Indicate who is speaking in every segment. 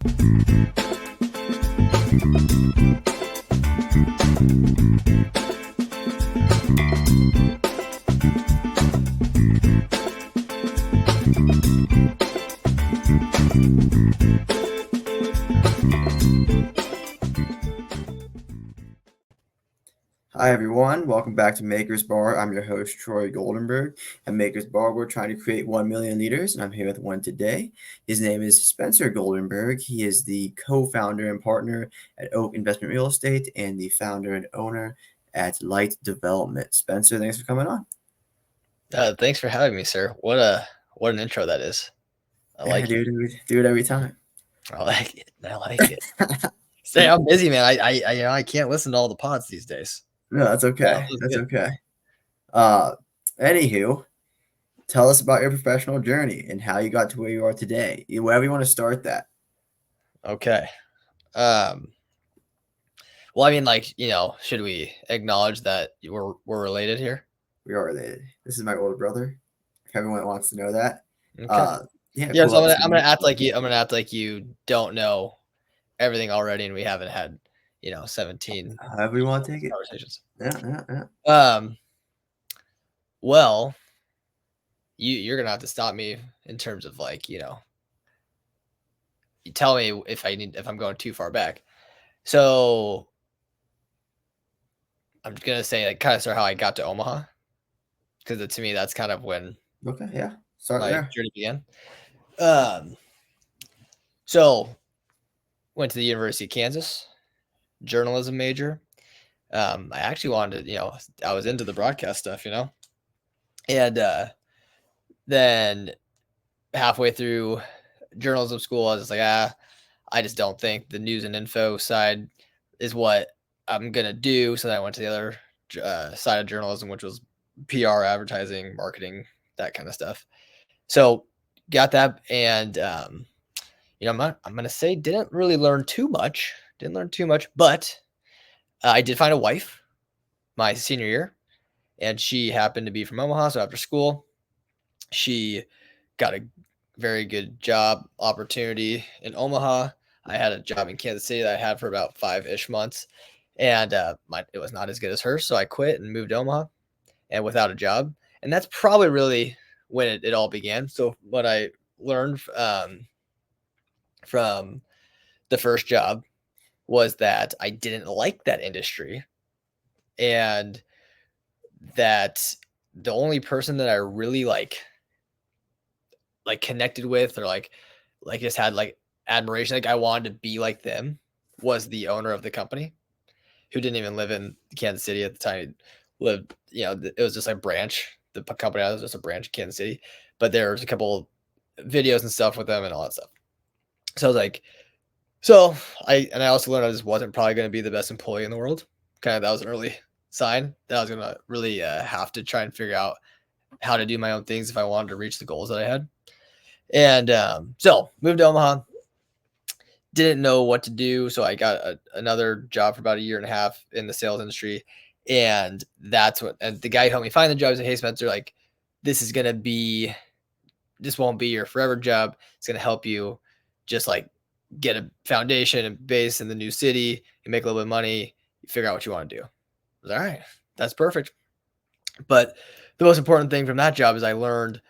Speaker 1: Hi everyone, welcome back to Maker's Bar. I'm your host Troy Goldenberg. At Maker's Bar, we're trying to create 1 million leaders, and I'm here with one today. His name is Spencer Goldenberg. He is the co-founder and partner at Oak Investment Real Estate and the founder and owner at Lite Development. Spencer, thanks for coming on.
Speaker 2: Thanks for having me, sir. What an intro that is. I
Speaker 1: Yeah,
Speaker 2: like it.
Speaker 1: dude, we do it every time.
Speaker 2: I like it. I like it. Say, I'm busy, man. I can't listen to all the pods these days.
Speaker 1: No, that's okay. That's okay. Anywho, tell us about your professional journey and how you got to where you are today. Wherever you want to start that.
Speaker 2: Okay. Well, I mean, should we acknowledge that we're related here?
Speaker 1: We are related. This is my older brother. If everyone wants to know that.
Speaker 2: Okay.
Speaker 1: Yeah.
Speaker 2: Yeah.
Speaker 1: Cool.
Speaker 2: So I'm gonna act like you. I'm gonna act like you don't know everything already, and we haven't had 17
Speaker 1: However you want to take it.
Speaker 2: conversations.
Speaker 1: Yeah.
Speaker 2: Well, you're gonna have to stop me in terms of you tell me if I'm going too far back. So I'm gonna say kind of start how I got to Omaha, because to me that's kind of when
Speaker 1: start
Speaker 2: my
Speaker 1: there.
Speaker 2: journey began. So went to the University of Kansas, journalism major. I actually wanted to, I was into the broadcast stuff, and then halfway through journalism school, I was just like, I just don't think the news and info side is what I'm gonna do. So then I went to the other side of journalism, which was PR, advertising, marketing, that kind of stuff. So got that, and I'm gonna say didn't really learn too much. But I did find a wife my senior year, and she happened to be from Omaha. So after school, she got a very good job opportunity in Omaha. I had a job in Kansas City that I had for about 5-ish months, and it was not as good as hers. So I quit and moved to Omaha, and without a job. And that's probably really when it all began. So what I learned from the first job was that I didn't like that industry, and that the only person that I really connected with, or just had admiration, I wanted to be like them, was the owner of the company, who didn't even live in Kansas City at the time. He lived, it was just a branch. The company was just a branch in Kansas City, but there was a couple videos and stuff with them and all that stuff. So I was like, I also learned I just wasn't probably going to be the best employee in the world. Kind of, that was an early sign that I was going to really have to try and figure out how to do my own things if I wanted to reach the goals that I had. And so moved to Omaha, didn't know what to do. So I got another job for about 1.5 years in the sales industry. And that's and the guy who helped me find the job said, "Hey, Spencer, this won't be your forever job. It's going to help you just get a foundation and base in the new city. You make a little bit of money, you figure out what you want to do." I was like, all right, that's perfect. But the most important thing from that job is I learned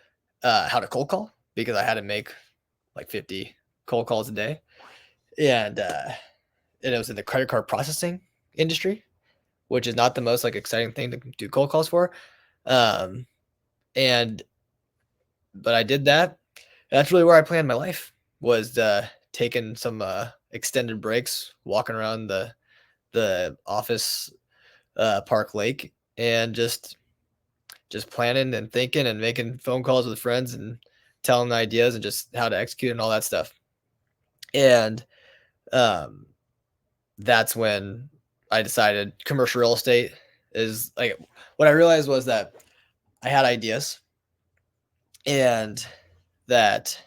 Speaker 2: how to cold call, because I had to make 50 cold calls a day. And it was in the credit card processing industry, which is not the most exciting thing to do cold calls for. But I did that. That's really where I planned my life, was taking some extended breaks, walking around the office Park Lake, and just planning and thinking and making phone calls with friends and telling them ideas and just how to execute and all that stuff. And that's when I decided commercial real estate is what I realized was that I had ideas, and that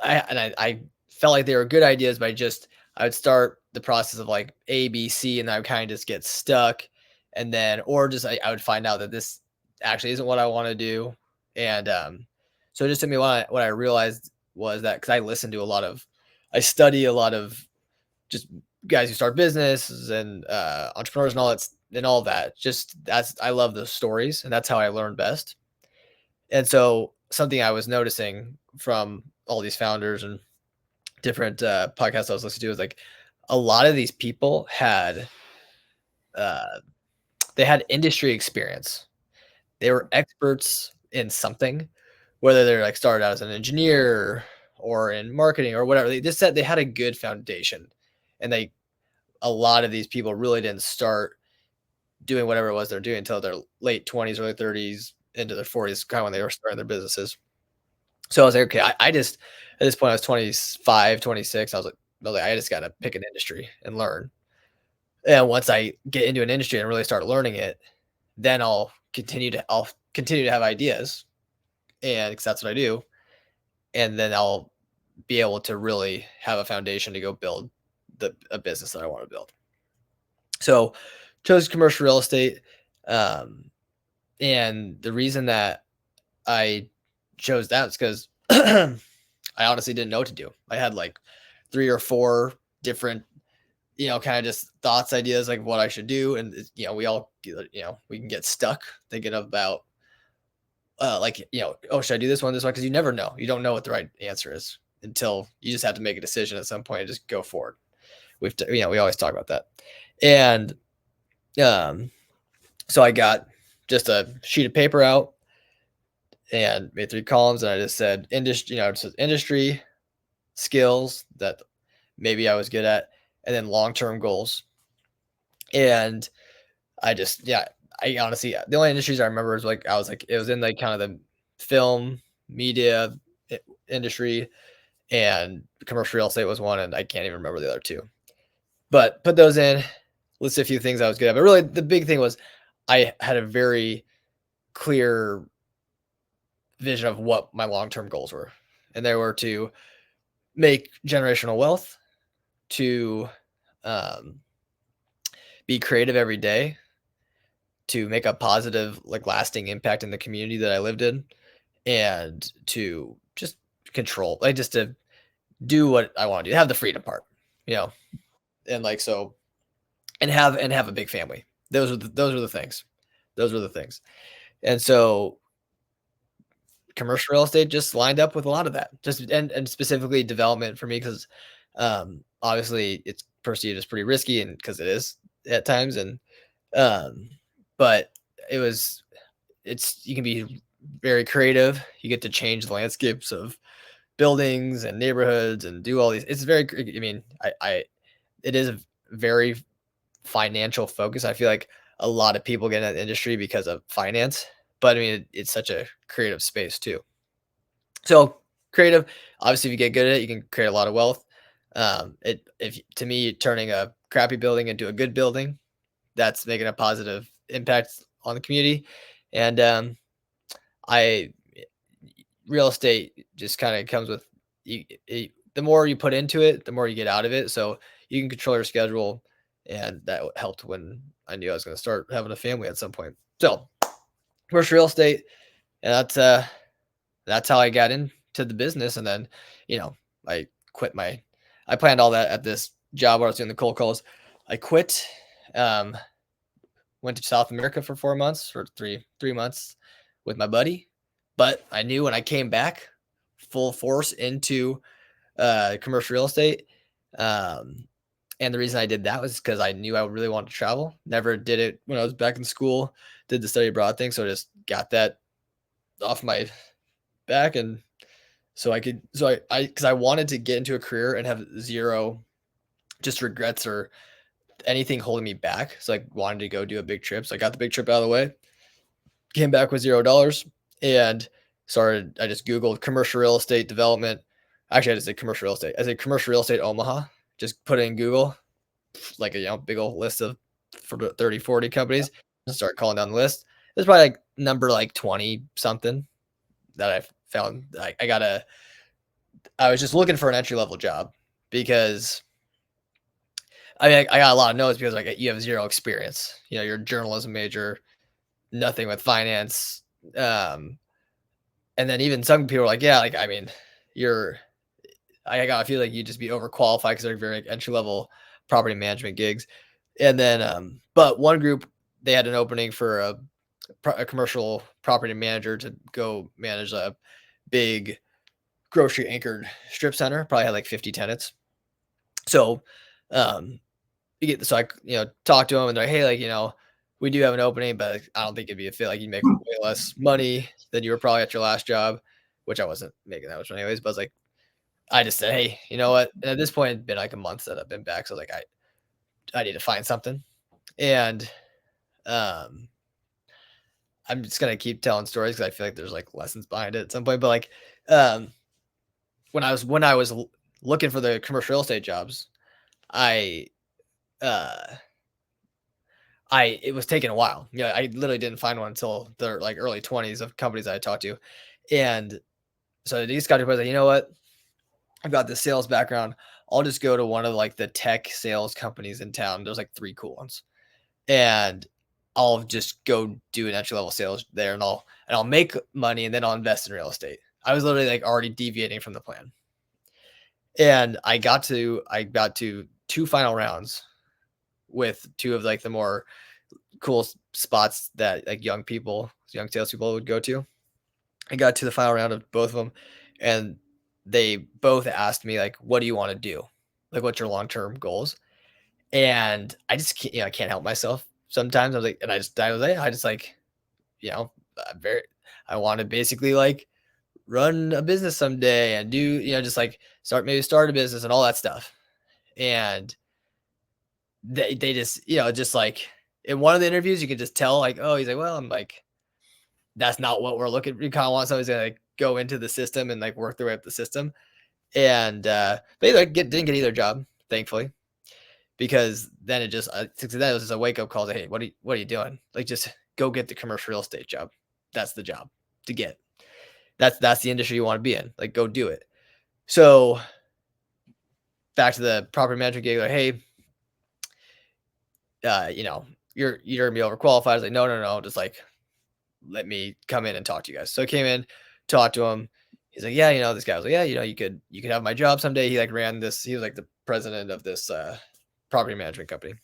Speaker 2: I felt like they were good ideas, but I would start the process of A, B, C, and I would kind of just get stuck. And then, or just I would find out that this actually isn't what I want to do. And so it just took me what I realized was that because I study a lot of just guys who start businesses and entrepreneurs and all that. Just I love those stories, and that's how I learn best. And so something I was noticing from all these founders and different podcasts I was listening to is like a lot of these people had uh, they had industry experience. They were experts in something, whether they're like started out as an engineer or in marketing or whatever. They just said they had a good foundation, and a lot of these people really didn't start doing whatever it was they're doing until their late 20s, early 30s, into their 40s, kind of when they were starting their businesses. So I was like, okay, I just at this point I was 25, 26. I was like, I just got to pick an industry and learn. And once I get into an industry and really start learning it, then I'll continue to have ideas, and because that's what I do, and then I'll be able to really have a foundation to go build a business that I want to build. So chose commercial real estate. Um, and the reason that I chose that is because I honestly didn't know what to do. I had like 3 or 4 different, kind of just thoughts, ideas like what I should do. And, we can get stuck thinking about, oh, should I do this one? Because you never know. You don't know what the right answer is until you just have to make a decision at some point and just go forward. We always talk about that. And, so I got just a sheet of paper out and made 3 columns, and I just said industry, it says industry, skills that maybe I was good at, and then long-term goals. And I honestly, the only industries I remember is it was in like kind of the film, media industry, and commercial real estate was one, and I can't even remember the other 2. But put those in, list a few things I was good at. But really, the big thing was I had a very clear vision of what my long-term goals were. And they were to make generational wealth, to be creative every day, to make a positive, like lasting impact in the community that I lived in, and to just just to do what I want to do, have the freedom part, you know, and like so, and have a big family. Those are the things. Those were the things. And so commercial real estate just lined up with a lot of that. Just and specifically development for me because obviously it's perceived as pretty risky and because it is at times and um but it was it's you can be very creative. You get to change the landscapes of buildings and neighborhoods and do all these. It's very I mean, I it is a very financial focus. I feel like a lot of people get in that industry because of finance, but I mean, it's such a creative space too. So creative, obviously, if you get good at it, you can create a lot of wealth. If to me, turning a crappy building into a good building, that's making a positive impact on the community. And I real estate just kind of comes with the more you put into it, the more you get out of it. So you can control your schedule, and that helped when I knew I was going to start having a family at some point. So commercial real estate, and that's how I got into the business. And then, you know, I quit I planned all that at this job where I was doing the cold calls. I quit, um, went to South America for 4 months or three months with my buddy. But I knew when I came back full force into commercial real estate. Um, and the reason I did that was because I knew I really wanted to travel. Never did it when I was back in school, did the study abroad thing. So I just got that off my back. And because I wanted to get into a career and have zero just regrets or anything holding me back. So I wanted to go do a big trip. So I got the big trip out of the way, came back with $0 and I just Googled commercial real estate development. Actually, I just said commercial real estate. I said commercial real estate Omaha. Just put it in Google, like a big old list of 30, 40 companies. Start calling down the list. There's probably like number like 20 something that I found. I was just looking for an entry level job because I mean, I got a lot of no's because like you have zero experience. You're a journalism major, nothing with finance. And then even some people are like, yeah, like I mean, I feel like you'd just be overqualified because they're very entry level property management gigs. And then, but one group, they had an opening for a commercial property manager to go manage a big grocery anchored strip center. Probably had like 50 tenants. So, um, so I talked to him and they're like, hey, like we do have an opening, but I don't think it'd be a fit. Like you make way less money than you were probably at your last job, which I wasn't making that much anyways. But I was like, I just said, hey, you know what? And at this point, it'd been like a month that I've been back, so like I need to find something, and um, I'm just gonna keep telling stories because I feel like there's like lessons behind it at some point. But like, um, when I was looking for the commercial real estate jobs, I uh it was taking a while. I literally didn't find one until the like early 20s of companies I talked to, and so these guys were like, you know what? I've got this sales background. I'll just go to one of like the tech sales companies in town. There's like 3 cool ones. And I'll just go do an entry level sales there and I'll make money and then I'll invest in real estate. I was literally like already deviating from the plan. And I got to 2 final rounds with 2 of like the more cool spots that like young salespeople would go to. I got to the final round of both of them, and they both asked me like, "What do you want to do? Like, what's your long term goals?" And I just can't, I can't help myself. Sometimes I was like, and I just like, you know, I'm very, I want to basically like run a business someday and do, just like start a business and all that stuff. And they just, just like in one of the interviews, you could just tell like, oh, he's like, well, I'm like, that's not what we're looking. We kind of want somebody to like go into the system and like work their way up the system. And they like didn't get either job, thankfully, because then it just that was just a wake up call to, hey, what are you doing? Like just go get the commercial real estate job. That's the job to get. That's the industry you want to be in. Like go do it. So back to the property management gig, like, hey, you're gonna be overqualified. I was like, no, just like let me come in and talk to you guys. So I came in, talked to him. He's like, yeah, this guy was like, yeah, you could have my job someday. He like ran this. He was like the president of this property management company.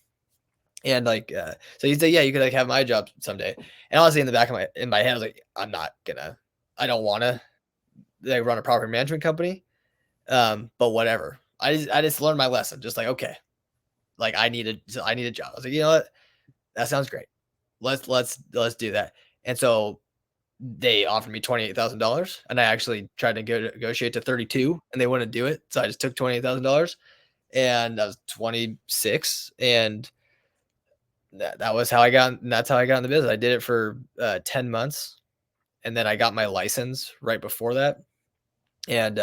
Speaker 2: And like, so he said, yeah, you could like have my job someday. And honestly, in the back of my head, I was like, I don't want to like run a property management company. But whatever. I just learned my lesson. Just like, okay, like I need a job. I was like, you know what? That sounds great. Let's do that. And so they offered me $28,000, and I actually tried to negotiate to 32, and they wouldn't do it. So I just took $28,000, and I was 26, and that was how I got. And that's how I got in the business. I did it for 10 months, and then I got my license right before that. And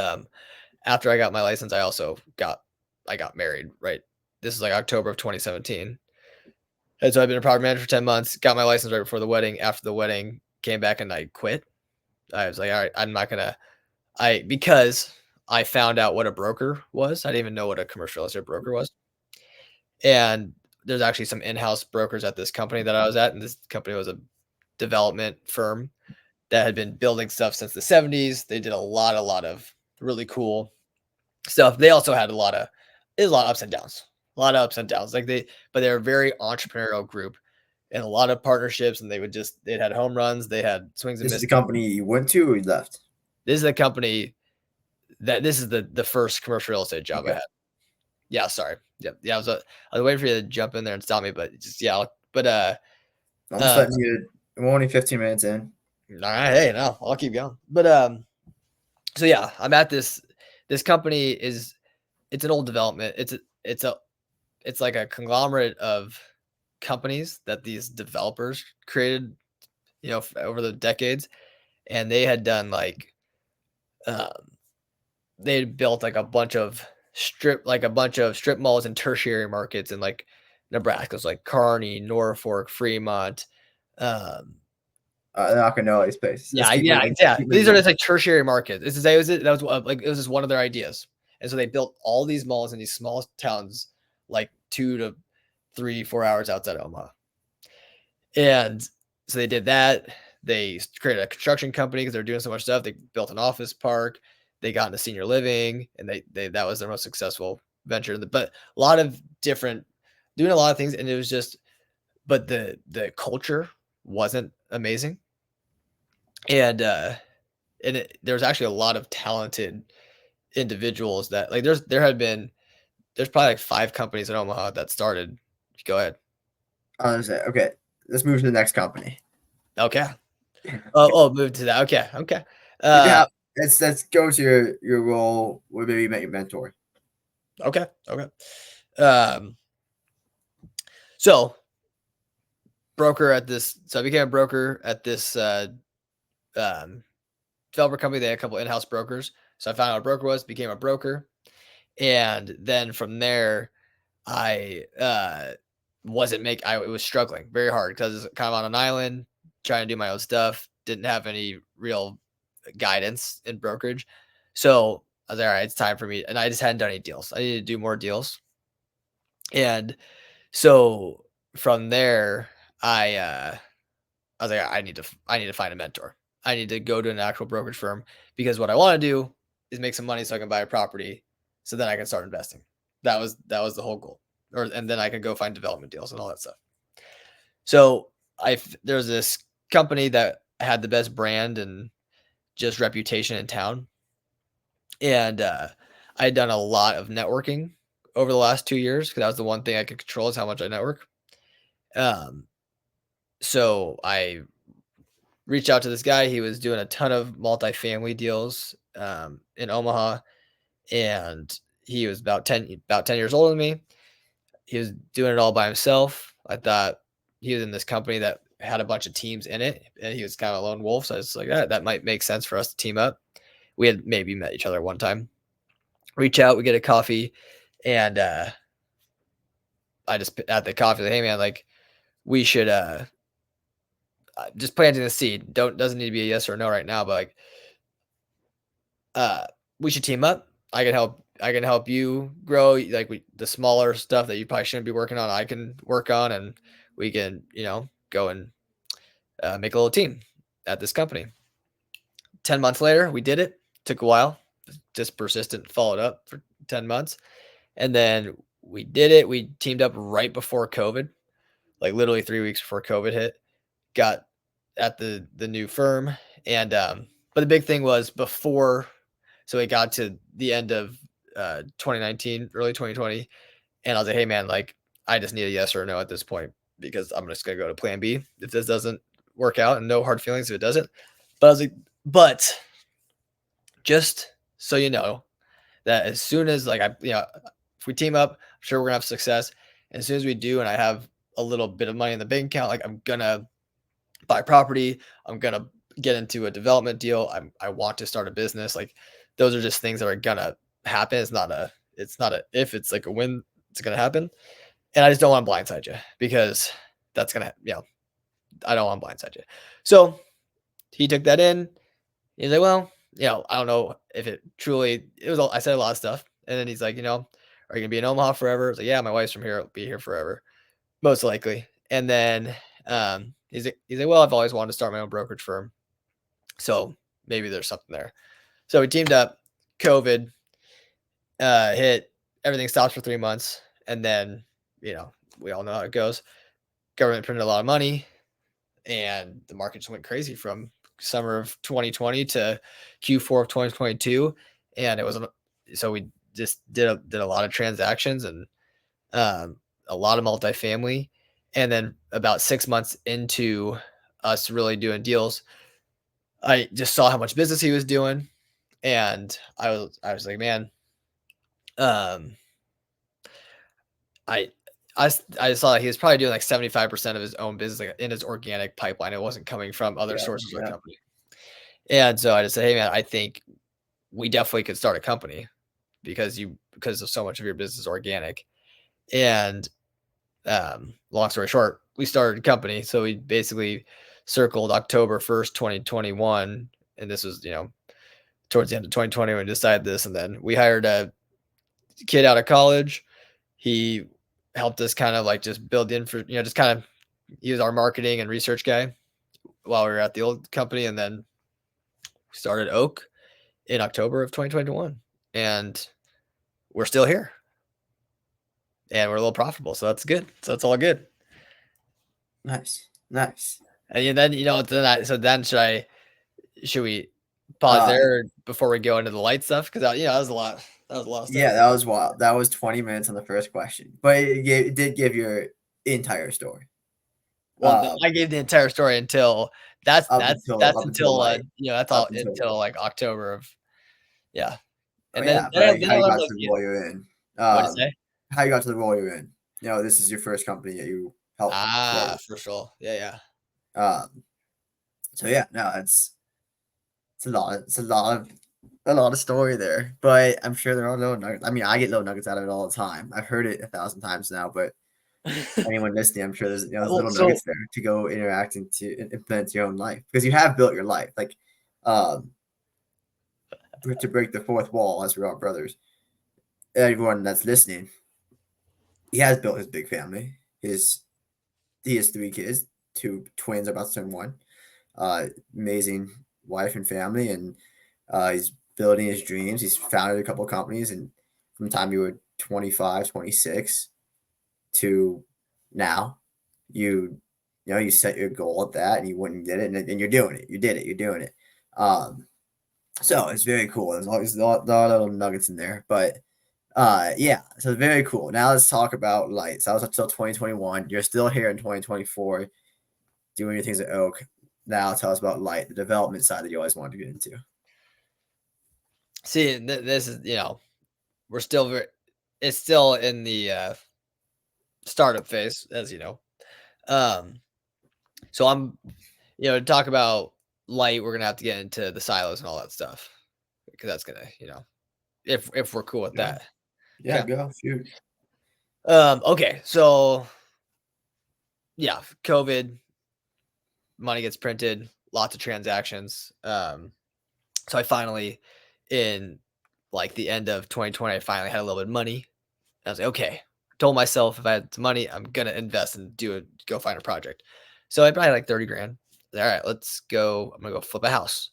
Speaker 2: after I got my license, I got married. Right, this is like October of 2017. And so I've been a property manager for 10 months. Got my license right before the wedding. After the wedding, came back and I quit. I was like, all right, I'm not gonna. Because I found out what a broker was. I didn't even know what a commercial real estate broker was. And there's actually some in-house brokers at this company that I was at, and this company was a development firm that had been building stuff since the 70s. They did a lot of really cool stuff. They also had a lot of ups and downs. A lot of ups and downs. But they're a very entrepreneurial group and a lot of partnerships, and they'd had home runs, they had swings and
Speaker 1: This is the
Speaker 2: misses.
Speaker 1: company you went to or you left?
Speaker 2: This is the company this is the first commercial real estate job I
Speaker 1: Okay.
Speaker 2: had. Yeah, sorry. Yeah, I was waiting for you to jump in there and stop me, but just yeah, but
Speaker 1: I'm just letting you. We're only 15 minutes in.
Speaker 2: all right, hey, no, I'll keep going. But so yeah, I'm at this company it's an old development. It's like a conglomerate of companies that these developers created, over the decades, and they had done like um they had built like a bunch of strip malls and tertiary markets in like Nebraska's like Kearney, Norfolk, Fremont. Um,
Speaker 1: They're not gonna know all these places. Let's
Speaker 2: yeah,
Speaker 1: keep
Speaker 2: yeah,
Speaker 1: moving.
Speaker 2: yeah.
Speaker 1: Keep
Speaker 2: These are
Speaker 1: moving.
Speaker 2: just like tertiary markets. That was just one of their ideas, and so they built all these malls in these small towns, like 2 to 3, 4 hours outside Omaha. And so they did that. They created a construction company because they're doing so much stuff. They built an office park. they got into senior living, and they that was their most successful venture. But a lot of different doing a lot of things, and it was just but the culture wasn't amazing. And there's actually a lot of talented individuals that like there's probably like 5 companies in Omaha that started. Go ahead.
Speaker 1: I was gonna say, okay, let's move to the next company.
Speaker 2: Okay.
Speaker 1: Okay.
Speaker 2: Move to that. Okay. Okay.
Speaker 1: You can
Speaker 2: Uh,
Speaker 1: have let's go to your role where maybe you met your mentor.
Speaker 2: okay. Okay. Um, so broker at this. So I became a broker at this um, developer company. They had a couple in-house brokers. So I found out what a broker was, became a broker, and then from there, I I was struggling very hard because it's kind of on an island, trying to do my own stuff. Didn't have any real guidance in brokerage. So I was like, all right, it's time for me. And I just hadn't done any deals. I needed to do more deals. And so from there, I was like, I need to find a mentor. I need to go to an actual brokerage firm because what I want to do is make some money so I can buy a property so then I can start investing. That was the whole goal. And then I can go find development deals and all that stuff. So there's this company that had the best brand and just reputation in town. And I had done a lot of networking over the last 2 years because that was the one thing I could control is how much I network. Um, so I reached out to this guy. He was doing a ton of multifamily deals in Omaha, and he was about 10 years older than me. He was doing it all by himself. I thought he was in this company that had a bunch of teams in it, and he was kind of a lone wolf. So I was like, that might make sense for us to team up. We had maybe met each other one time. Reach out, we get a coffee, and I just at the coffee, like, hey man, like we should just planting the seed. Doesn't need to be a yes or a no right now, but like uh we should team up. I can help you grow like the smaller stuff that you probably shouldn't be working on. I can work on, and we can, go and make a little team at this company. 10 months later, we did it. Took a while, just persistent, followed up for 10 months. And then we did it. We teamed up right before COVID, like literally 3 weeks before COVID hit, got at the new firm. And, but the big thing was before, so it got to the end of 2019, early 2020. And I was like, hey man, like I just need a yes or a no at this point because I'm just going to go to plan B if this doesn't work out, and no hard feelings if it doesn't. But I was like, but just so you know that as soon as like if we team up, I'm sure we're gonna have success. And as soon as we do, and I have a little bit of money in the bank account, like I'm gonna buy property, I'm gonna get into a development deal. I want to start a business. Like those are just things that are gonna happen. It's not a if, it's like a when it's gonna happen. And I just don't want to blindside you because that's gonna, I don't want to blindside you. So he took that in. He's like, well, I don't know if it was, I said a lot of stuff. And then he's like, are you gonna be in Omaha forever? I was like, yeah, my wife's from here. I'll be here forever, most likely. And then he's like, well, I've always wanted to start my own brokerage firm. So maybe there's something there. So we teamed up, COVID hit, everything stops for 3 months. And then, we all know how it goes. Government printed a lot of money, and the market just went crazy from summer of 2020 to Q4 of 2022. And it was so we just did a lot of transactions and a lot of multifamily. And then about 6 months into us really doing deals, I just saw how much business he was doing, and I was like, man, um, I I saw that he was probably doing like 75% of his own business like in his organic pipeline. It wasn't coming from other
Speaker 1: Yeah,
Speaker 2: sources of the
Speaker 1: yeah.
Speaker 2: company. And so I just said, hey man, I think we definitely could start a company because of so much of your business is organic. And long story short, we started a company. So we basically circled October 1st, 2021. And this was, towards the end of 2020 when we decided this. And then we hired a kid out of college. He helped us kind of like just build in for, just kind of, he was our marketing and research guy while we were at the old company. And then we started Oak. in October of 2021, and we're still here, and we're a little profitable, so that's good. So that's all good.
Speaker 1: Nice, nice.
Speaker 2: And then then should we pause
Speaker 1: Uh,
Speaker 2: there before we go into the light stuff? Because that was a lot. That was a lot of
Speaker 1: yeah,
Speaker 2: stuff.
Speaker 1: that was wild. That was 20 minutes on the first question, but it did give your entire story.
Speaker 2: Well,
Speaker 1: Um,
Speaker 2: I gave the entire story until that's
Speaker 1: up
Speaker 2: that's
Speaker 1: until
Speaker 2: that's
Speaker 1: up until
Speaker 2: until
Speaker 1: light,
Speaker 2: that's
Speaker 1: up
Speaker 2: all
Speaker 1: until
Speaker 2: until
Speaker 1: light.
Speaker 2: like October of yeah,
Speaker 1: Oh
Speaker 2: and
Speaker 1: yeah,
Speaker 2: then
Speaker 1: but
Speaker 2: then
Speaker 1: how
Speaker 2: I
Speaker 1: you
Speaker 2: learned
Speaker 1: got
Speaker 2: like
Speaker 1: to the role you're in.
Speaker 2: what to say.
Speaker 1: How you got to the role you're in. You know, this is your first company that you helped
Speaker 2: Ah,
Speaker 1: start.
Speaker 2: for sure. Yeah.
Speaker 1: Um, so yeah, no, it's a lot. It's a lot of story there, but I'm sure there are little nuggets. I mean, I get little nuggets out of it all the time. I've heard it 1,000 times now, but
Speaker 2: Yeah.
Speaker 1: anyone listening, I'm sure there's
Speaker 2: Well,
Speaker 1: little nuggets there to go interact and to implement your own life because you have built your life. Like, um, to break the fourth wall, as we're all brothers. Everyone that's listening, he has built his big family. He has 3 kids, 2 twins, about to turn one. Uh, Amazing wife and family, and he's building his dreams. He's founded a couple of companies, and from the time you were 25, 26 to now, you set your goal at that, and you went and did it, and you're doing it. You did it. You're doing it. Um, so it's very cool. There's always a lot of little nuggets in there, but yeah, so very cool. Now let's talk about Lite. So I was up till 2021. You're still here in 2024 doing your things at Oak. Now tell us about Lite, the development side that you always wanted to get into.
Speaker 2: See, this is we're still it's still in the startup phase, as you know. Um, so I'm to talk about light, we're gonna have to get into the silos and all that stuff because that's gonna if we're cool with
Speaker 1: Yeah,
Speaker 2: that.
Speaker 1: yeah,
Speaker 2: Okay.
Speaker 1: go shoot.
Speaker 2: Okay. So yeah, COVID, money gets printed, lots of transactions. So I finally, in like the end of 2020, I finally had a little bit of money. I was like, okay. Told myself if I had some money, I'm gonna invest and go find a project. So I probably had like 30 grand. All right, let's go. I'm gonna go flip a house.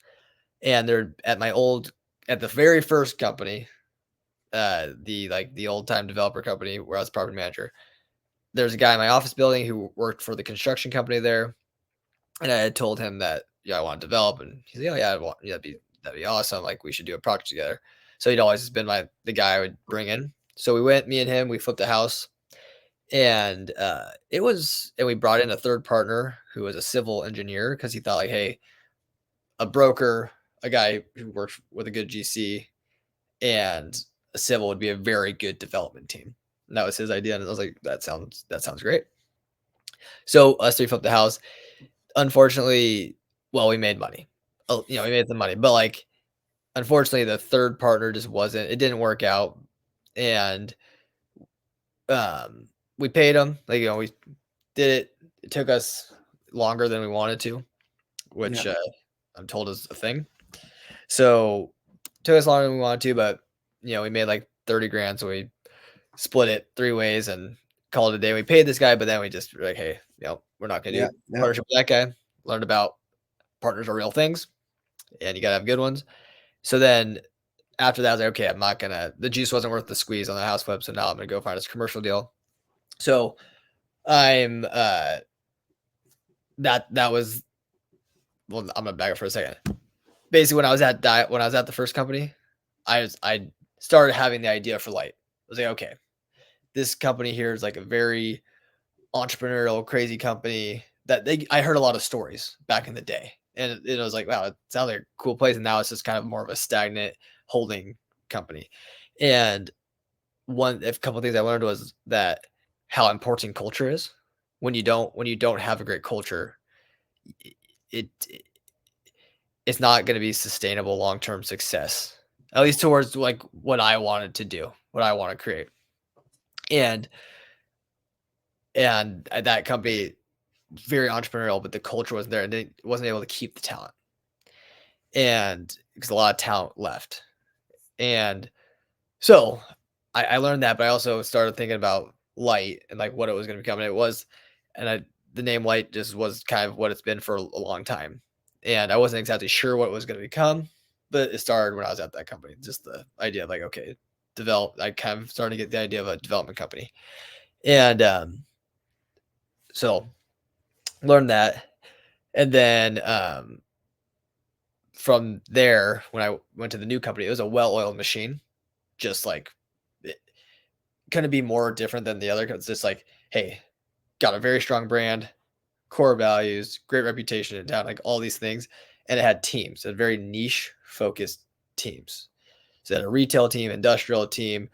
Speaker 2: And they're at the very first company, the old time developer company where I was property manager. There's a guy in my office building who worked for the construction company there, and I had told him that I want to develop, and he's like, "Oh yeah, that'd be awesome. Like we should do a project together." So he'd always been the guy I would bring in. So me and him, we flipped a house, and we brought in a third partner who was a civil engineer because he thought like, hey, a broker, a guy who works with a good GC, and a civil would be a very good development team. And that was his idea, and I was like, that sounds great. So us three flipped the house. Unfortunately, well, we made money. Oh, we made some money, but like, unfortunately, the third partner just wasn't. It didn't work out, and we paid him. Like we did it. It took us longer than we wanted to, which
Speaker 1: Yeah,
Speaker 2: I'm told is a thing. So it took us longer than we wanted to, but we made like 30 grand, so we split it 3 ways and called it a day. We paid this guy, but then we just were like, hey, we're not gonna
Speaker 1: yeah,
Speaker 2: do
Speaker 1: yeah,
Speaker 2: partnership with that guy. Learned about partners are real things, and you gotta have good ones. So then after that, I was like, okay, I'm not gonna. The juice wasn't worth the squeeze on the house flip, so now I'm gonna go find this commercial deal. So I'm that was well. I'm gonna back up for a second. Basically, when I was at the first company, I started having the idea for Light. I was like, okay, this company here is like a very entrepreneurial, crazy company that I heard a lot of stories back in the day. And it was like, wow, it sounds like a cool place. And now it's just kind of more of a stagnant holding company. And a couple of things I learned was that how important culture is. When you don't have a great culture, it it's not going to be sustainable long-term success. At least towards like what I wanted to do, what I want to create. And that company very entrepreneurial, but the culture wasn't there and it wasn't able to keep the talent. And because a lot of talent left. And so I learned that, but I also started thinking about Light and like what it was going to become. And the name Light just was kind of what it's been for a long time. And I wasn't exactly sure what it was going to become, but it started when I was at that company. Just the idea of like, okay, develop. I kind of started to get the idea of a development company, and so learned that, and then from there, when I went to the new company, it was a well-oiled machine, just like it couldn't be more different than the other. Cause it's just like, hey, got a very strong brand, core values, great reputation in town, like all these things. And it had teams, a very niche focused teams. So it had a retail team, industrial team,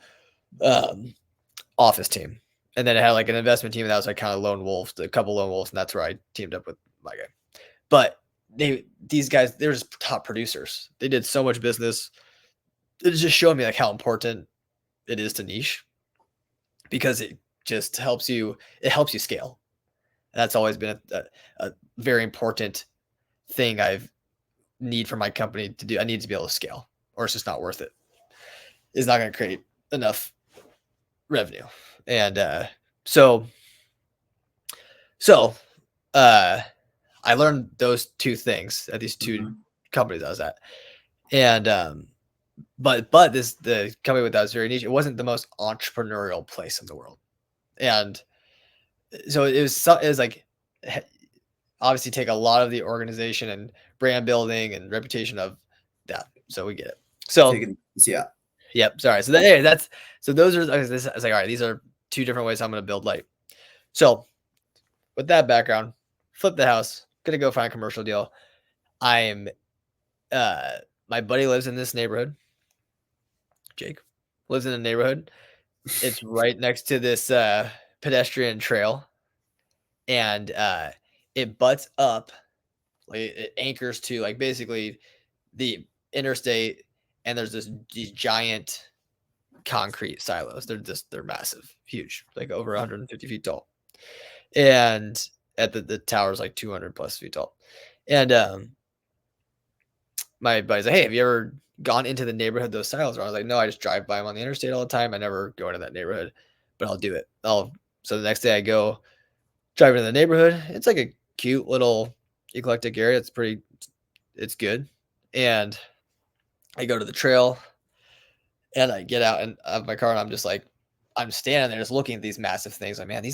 Speaker 2: um, office team. And then it had like an investment team that was like kind of lone wolves, a couple lone wolves, and that's where I teamed up with my guy. But these guys, they're just top producers. They did so much business. It just showed me like how important it is to niche, because it just helps you. It helps you scale. And that's always been a very important thing I've need for my company to do. I need to be able to scale, or it's just not worth it. It's not going to create enough revenue. And so so I learned those two things at these two companies I was at. And but the company that was very niche, it wasn't the most entrepreneurial place in the world. And so it was like, obviously take a lot of the organization and brand building and reputation of that. So we get it. So
Speaker 1: Yeah.
Speaker 2: Yep. Sorry. So that's so those are this. I was like, all right, these are two different ways I'm going to build Lite. So with that background, flip the house, gonna go find a commercial deal. I'm my buddy lives in this neighborhood. Jake lives in the neighborhood. It's right next to this pedestrian trail, and it butts up, like it anchors to like basically the interstate, and there's these giant concrete silos. They're massive, huge, like over 150 feet tall, and at the tower's like 200 plus feet tall. And my buddy's like, hey, have you ever gone into the neighborhood those silos are? I was like, no, I just drive by them on the interstate all the time. I never go into that neighborhood, but I'll do it. So the next day I go drive into the neighborhood. It's like a cute little eclectic area. It's good. And I go to the trail, and I get out and of my car, and I'm just like, I'm standing there just looking at these massive things. Like, man,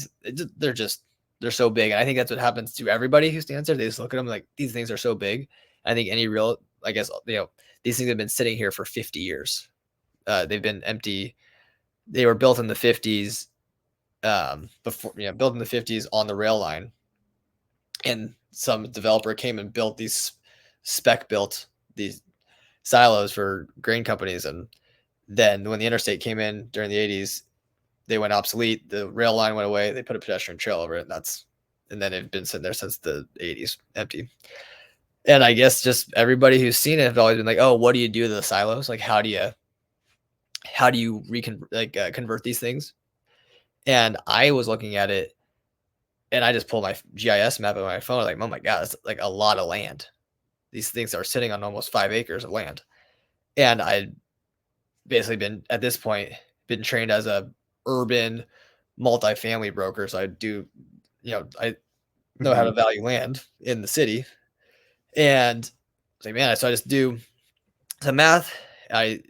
Speaker 2: they're so big. And I think that's what happens to everybody who stands there. They just look at them like, these things are so big. I think I guess, these things have been sitting here for 50 years. They've been empty. They were built in the 50s, built in the 50s on the rail line. And some developer came and built built these silos for grain companies. And then when the interstate came in during the 80s, they went obsolete. The rail line went away. They put a pedestrian trail over it. And then it's been sitting there since the 80s, empty. And I guess just everybody who's seen it have always been like, oh, what do you do to the silos? Like, how do you convert these things? And I was looking at it, and I just pulled my GIS map on my phone. Like, oh my God, it's like a lot of land. These things are sitting on almost 5 acres of land. And I basically at this point, been trained as a urban multifamily broker. So I do, I know how to value land in the city. And like, man, so I just do some math. I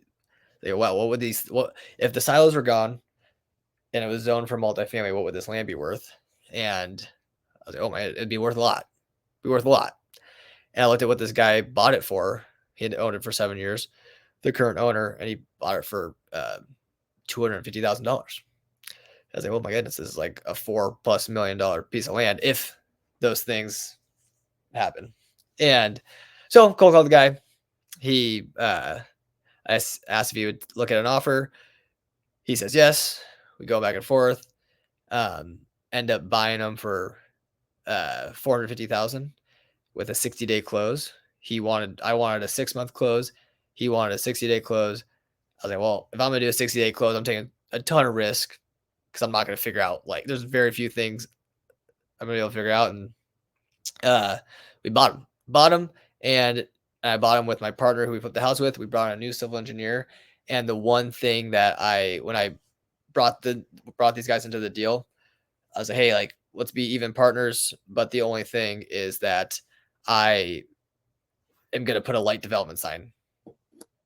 Speaker 2: say, well, what if the silos were gone and it was zoned for multifamily, what would this land be worth? And I was like, oh man, it'd be worth a lot. And I looked at what this guy bought it for. He had owned it for 7 years, the current owner, and he bought it for $250,000. I was like, oh my goodness, this is like a $4+ million piece of land if those things happen. And so cold called the guy. He I asked if he would look at an offer. He says yes. We go back and forth. End up buying them for $450,000 with a 60-day close. I wanted a 6-month close. He wanted a 60-day close. I was like, well, if I'm gonna do a 60-day close, I'm taking a ton of risk, because I'm not gonna figure out, like, there's very few things I'm gonna be able to figure out. And we bought them, and I bought them with my partner who we put the house with. We brought a new civil engineer, and the one thing that when I brought these guys into the deal, I was like, hey, like, let's be even partners, but the only thing is that I am gonna put a Lite development sign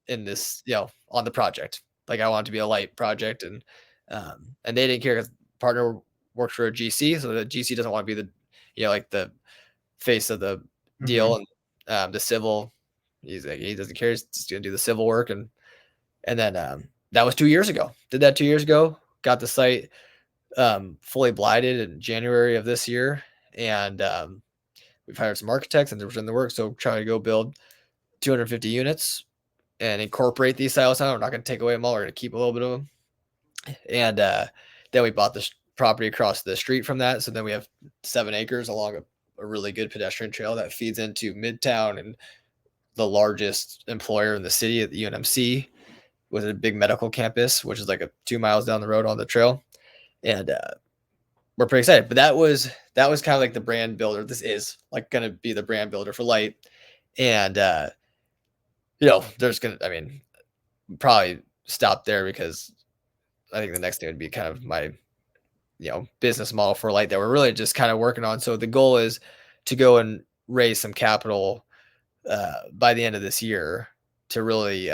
Speaker 2: in this, on the project. Like I want it to be a light project, and they didn't care because partner worked for a GC, so the GC doesn't want to be the, like the face of the deal,
Speaker 1: Hmm.
Speaker 2: and the civil. He's like he doesn't care. He's just gonna do the civil work, and then that was 2 years ago. Did that 2 years ago. Got the site fully blighted in January of this year, and we've hired some architects, and they're in the work. So trying to go build 250 units and incorporate these silos. We're not going to take away them all. We're going to keep a little bit of them. And then we bought this property across the street from that. So then we have 7 acres along a really good pedestrian trail that feeds into Midtown and the largest employer in the city at the UNMC with a big medical campus, which is like 2 miles down the road on the trail. And we're pretty excited. But that was kind of like the brand builder. This is like going to be the brand builder for Lite. And there's I mean, probably stop there because I think the next thing would be kind of my, business model for Lite that we're really just kind of working on. So the goal is to go and raise some capital by the end of this year to really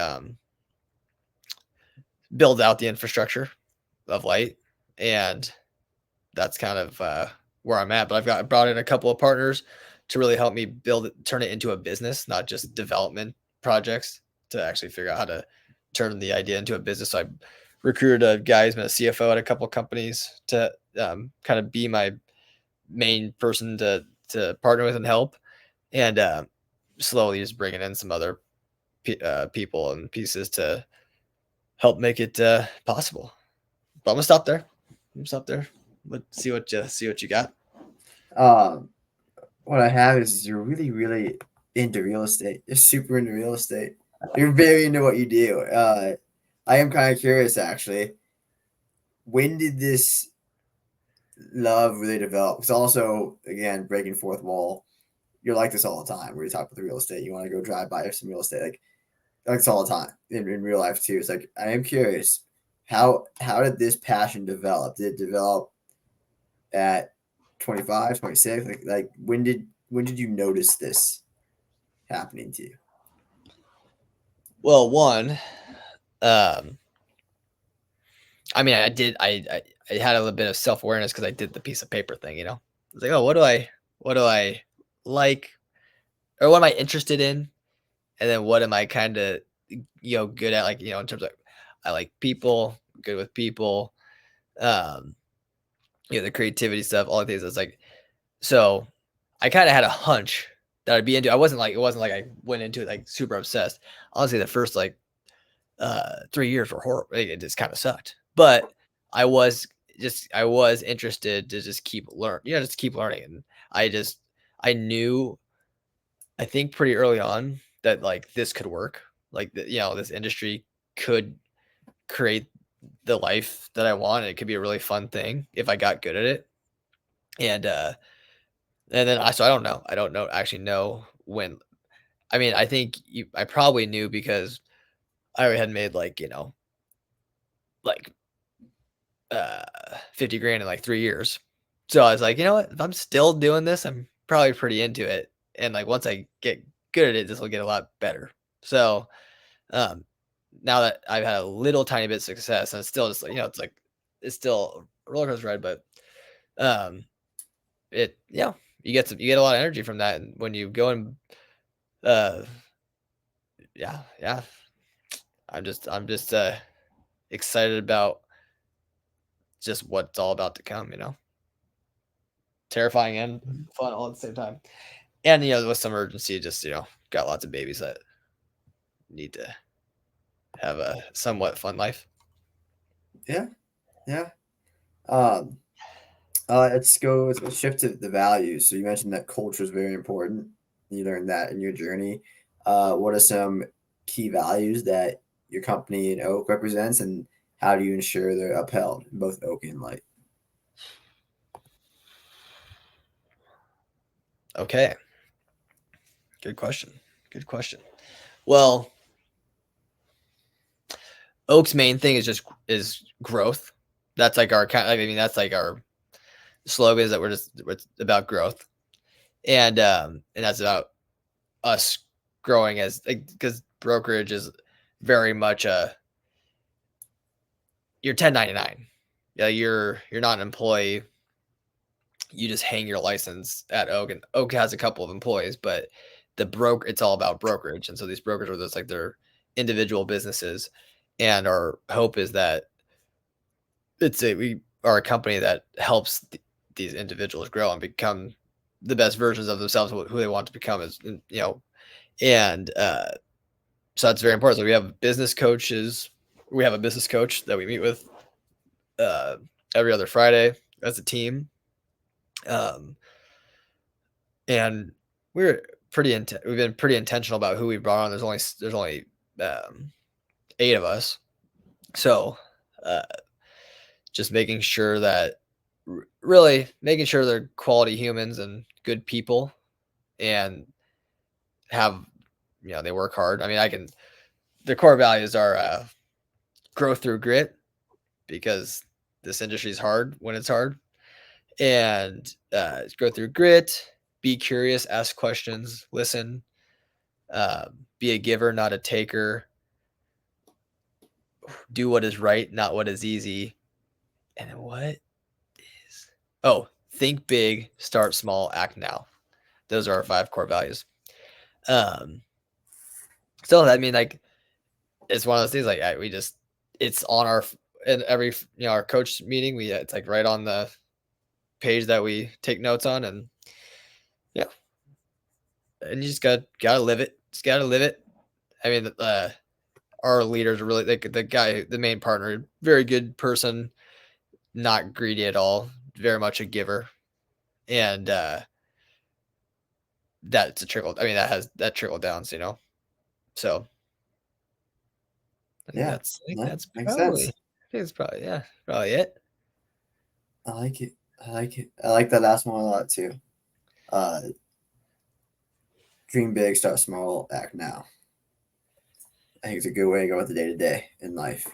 Speaker 2: build out the infrastructure of Lite, and that's kind of where I'm at. But I brought in a couple of partners to really help me build it, turn it into a business, not just development projects, to actually figure out how to turn the idea into a business. So I recruited a guy who's been a CFO at a couple of companies to kind of be my main person to partner with and help, and slowly just bringing in some other people and pieces to help make it possible. But I'm gonna stop there. Let's see what you got.
Speaker 1: Um, what I have is you're really, really into real estate. You're super into real estate. You're very into what you do. I am kind of curious, actually. When did this love really develop? Because also, again, breaking fourth wall, you're like this all the time. Where you talk about the real estate, you want to go drive by some real estate, like this all the time in real life too. It's like I am curious, how did this passion develop? Did it develop at 25, 26? Like when did you notice this happening to you?
Speaker 2: Well, one, um, I mean, I had a little bit of self awareness because I did the piece of paper thing. It's like, oh, what do I like, or what am I interested in, and then what am I kind of good at, like in terms of I like people, good with people, um, the creativity stuff, all the things. It's like so, I kind of had a hunch that I'd be into. It wasn't like I went into it like super obsessed. Honestly, the first like 3 years were horrible. It just kind of sucked. But I was I was interested to just keep learning. And I knew, I think pretty early on that like this could work. Like this industry could create the life that I want. And it could be a really fun thing if I got good at it. And then I don't know. I don't know actually know when. I mean, I think I probably knew because I already had made like, like 50 grand in like 3 years. So I was like, you know what? If I'm still doing this, I'm probably pretty into it. And like once I get good at it, this will get a lot better. So um now that I've had a little tiny bit of success, and it's still just like, it's still a roller coaster ride, but um it you get a lot of energy from that. And when you go and uh yeah, I'm just excited about just what's all about to come. Terrifying and
Speaker 1: Mhm.
Speaker 2: fun all at the same time. And with some urgency, just got lots of babies that need to have a somewhat fun life.
Speaker 1: Yeah, yeah. Um, let's shift to the values. So you mentioned that culture is very important. You learned that in your journey. What are some key values that your company and Oak represents, and how do you ensure they're upheld in both Oak and Light?
Speaker 2: Okay, good question. Good question. Well, Oak's main thing is growth. That's like our kind. I mean, that's like our slogan is that it's about growth, and that's about us growing as because brokerage is very much you're 1099. Yeah, you're not an employee. You just hang your license at Oak, and Oak has a couple of employees, but it's all about brokerage, and so these brokers are just like they're individual businesses, and our hope is that we are a company that helps these individuals grow and become the best versions of themselves, who they want to become, as and so that's very important. So we have business coaches. We have a business coach that we meet with uh, every other Friday as a team. And we're we've been pretty intentional about who we brought on. There's only 8 of us. So uh, just making sure that really making sure they're quality humans and good people, and have they work hard. I mean, their core values are growth through grit, because this industry is hard when it's hard, and go through grit, be curious, ask questions, listen, be a giver, not a taker, do what is right, not what is easy. And then think big, start small, act now. Those are our 5 core values. So I mean, like, it's one of those things, like, it's on in every, our coach meeting, it's like right on the page that we take notes on, and yeah, and you just gotta live it. Just gotta live it. I mean, our leaders are really, like, the guy, the main partner, very good person, not greedy at all, very much a giver, and that's a trickle. I mean, that trickle downs, So
Speaker 1: Yeah,
Speaker 2: I think
Speaker 1: that
Speaker 2: that's
Speaker 1: makes
Speaker 2: probably,
Speaker 1: sense.
Speaker 2: probably it.
Speaker 1: I like it. I like it. I like that last one a lot too. Uh, dream big, start small, act now. I think it's a good way to go with the day to day in life.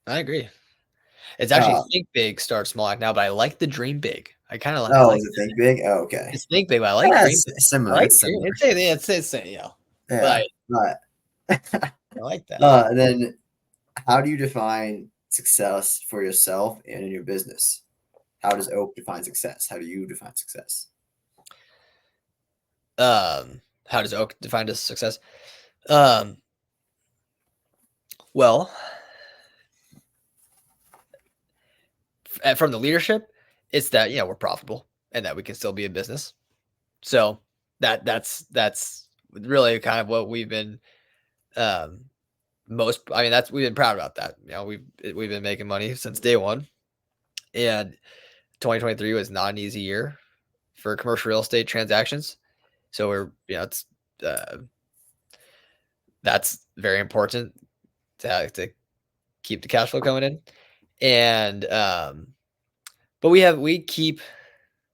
Speaker 2: I agree. It's actually
Speaker 1: Uh,
Speaker 2: think big, start small, act now, but I like the dream big. I
Speaker 1: oh,
Speaker 2: like
Speaker 1: is it think big? Oh, okay.
Speaker 2: it's think big, but I like
Speaker 1: Yeah,
Speaker 2: dream
Speaker 1: it's
Speaker 2: big. I
Speaker 1: similar.
Speaker 2: like
Speaker 1: It's
Speaker 2: dream.
Speaker 1: similar.
Speaker 2: But
Speaker 1: Yeah. Right.
Speaker 2: I like that.
Speaker 1: And then, how do you define success for yourself and in your business? How does Oak define success? How do you define success?
Speaker 2: How does Oak define as success? Um, well, from the leadership, it's that we're profitable and that we can still be a business. So that's really kind of what we've been um most. I mean, that's we've been proud about that. We've been making money since day one, and 2023 was not an easy year for commercial real estate transactions. So it's uh, that's very important to keep the cash flow coming in, and but we keep,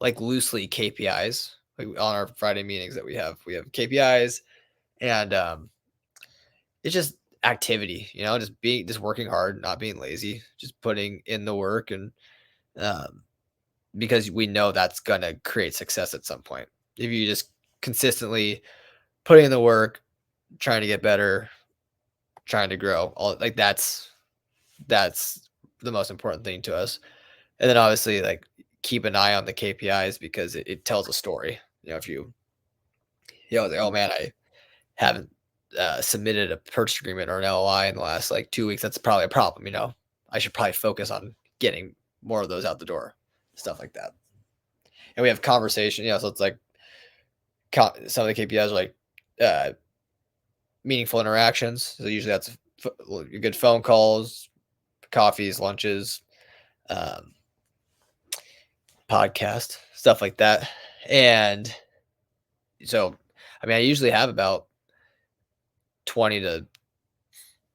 Speaker 2: like, loosely KPIs, like, on our Friday meetings that we have KPIs, and it's just activity, just working hard, not being lazy, just putting in the work, and um, because we know that's gonna create success at some point. If you just consistently putting in the work, trying to get better, trying to grow, all like that's the most important thing to us. And then obviously, like, keep an eye on the KPIs, because it tells a story. If like, oh man, I haven't submitted a purchase agreement or an LOI in the last, like, 2 weeks, that's probably a problem. I should probably focus on getting more of those out the door, stuff like that. And we have conversation, so it's like some of the KPIs are like uh, meaningful interactions. So usually that's good phone calls, coffees, lunches, um, podcast, stuff like that. And so, I mean, I usually have about 20 to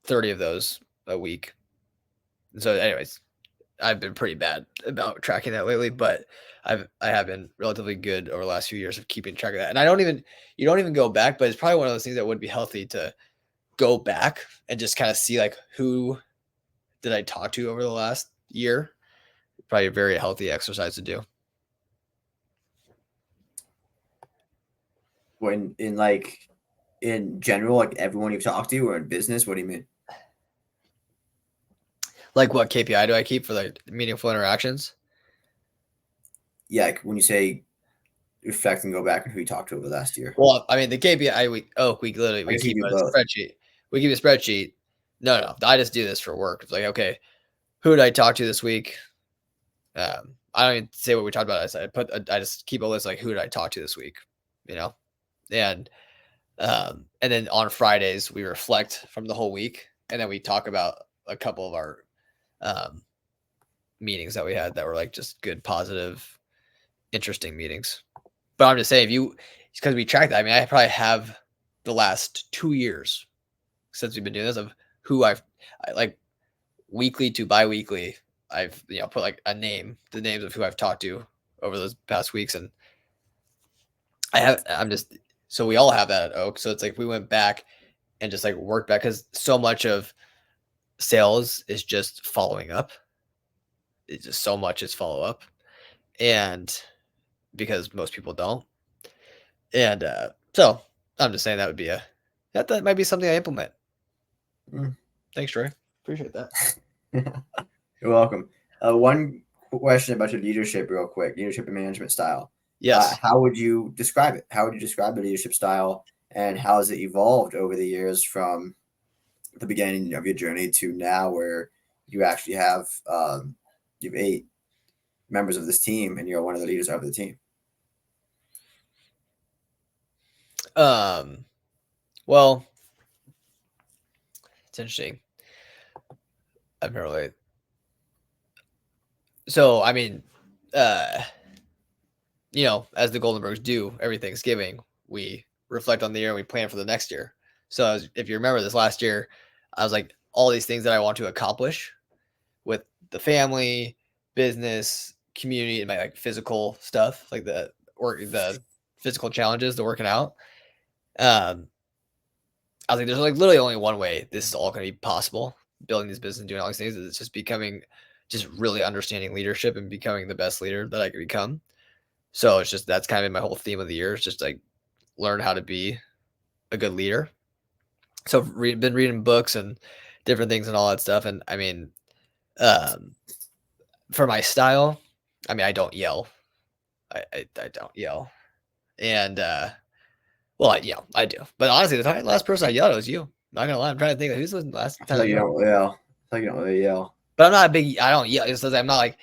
Speaker 2: 30 of those a week. So, anyways, I've been pretty bad about tracking that lately, but I have been relatively good over the last few years of keeping track of that. And you don't even go back, but it's probably one of those things that would be healthy to go back and just kind of see, like, who did I talk to over the last year. Probably a very healthy exercise to do.
Speaker 1: When in like in general, like everyone you've talked to, or in business? What do you mean?
Speaker 2: Like what KPI do I keep for like meaningful interactions?
Speaker 1: Yeah, like when you say reflect and go back on who you talked to over the last year.
Speaker 2: Well, I mean the KPI we literally
Speaker 1: I
Speaker 2: we
Speaker 1: guess you
Speaker 2: keep
Speaker 1: do
Speaker 2: a
Speaker 1: both.
Speaker 2: spreadsheet. We keep a spreadsheet. No, I just do this for work. It's like, okay, who did I talk to this week? I don't even say what we talked about. I just keep a list like who did I talk to this week, you know, and and then on Fridays we reflect from the whole week, and then we talk about a couple of our um, meetings that we had that were like just good, positive, interesting meetings. But I'm just saying, if you because we track that. I mean, I probably have the last 2 years since we've been doing this of who I like weekly to bi-weekly. I've put like the names of who I've talked to over those past weeks, and I'm just so we all have that at Oak. So it's like we went back and just like worked back because so much of sales is just following up. It's just so much is follow up, and because most people don't, and so I'm just saying that would be that might be something I implement.
Speaker 1: Mm.
Speaker 2: Thanks, Troy. Appreciate that.
Speaker 1: You're welcome. One question about your leadership, real quick, leadership and management style.
Speaker 2: Yes.
Speaker 1: How would you describe it? How would you describe the leadership style, and how has it evolved over the years from the beginning of your journey to now, where you actually have you've 8 members of this team, and you're one of the leaders of the team?
Speaker 2: Well, it's interesting. I've never really. So I mean, uh, as the Goldenbergs do every Thanksgiving, we reflect on the year and we plan for the next year. So if you remember this last year, I was like all these things that I want to accomplish with the family, business, community, and my like physical stuff, like the physical challenges, the working out. Um, I was like, there's like literally only one way this is all going to be possible. Building this business and doing all these things, it's just becoming, just really understanding leadership and becoming the best leader that I could become. So it's just that's kind of been my whole theme of the year. It's just like learn how to be a good leader. So been reading books and different things and all that stuff. And I mean, um, for my style, I mean, I don't yell. I don't yell. And well, I yell. I do. But honestly, the last person I yelled at was you. Not gonna lie, I'm trying to think of who's the last
Speaker 1: I feel
Speaker 2: time I
Speaker 1: like you
Speaker 2: yelled.
Speaker 1: don't yell. I feel like you don't really yell.
Speaker 2: But I'm not a big. I don't yell. It's just I'm not like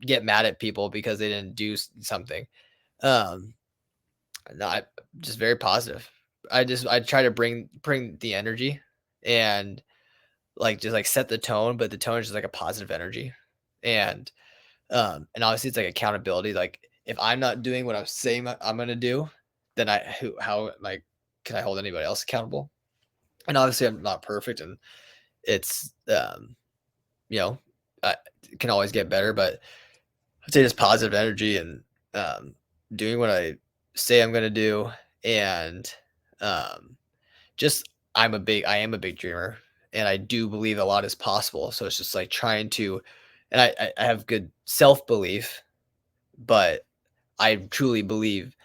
Speaker 2: get mad at people because they didn't do something. Um, no, I just very positive. I try to bring the energy and like just like set the tone, but the tone is just like a positive energy. And obviously it's like accountability. Like if I'm not doing what I'm saying I'm gonna do, then how like can I hold anybody else accountable? And obviously I'm not perfect and it's you know, I can always get better, but I'd say just positive energy and um doing what I say I'm gonna do and um just I am a big dreamer and I do believe a lot is possible. So it's just like trying to and I have good self-belief, but I truly believe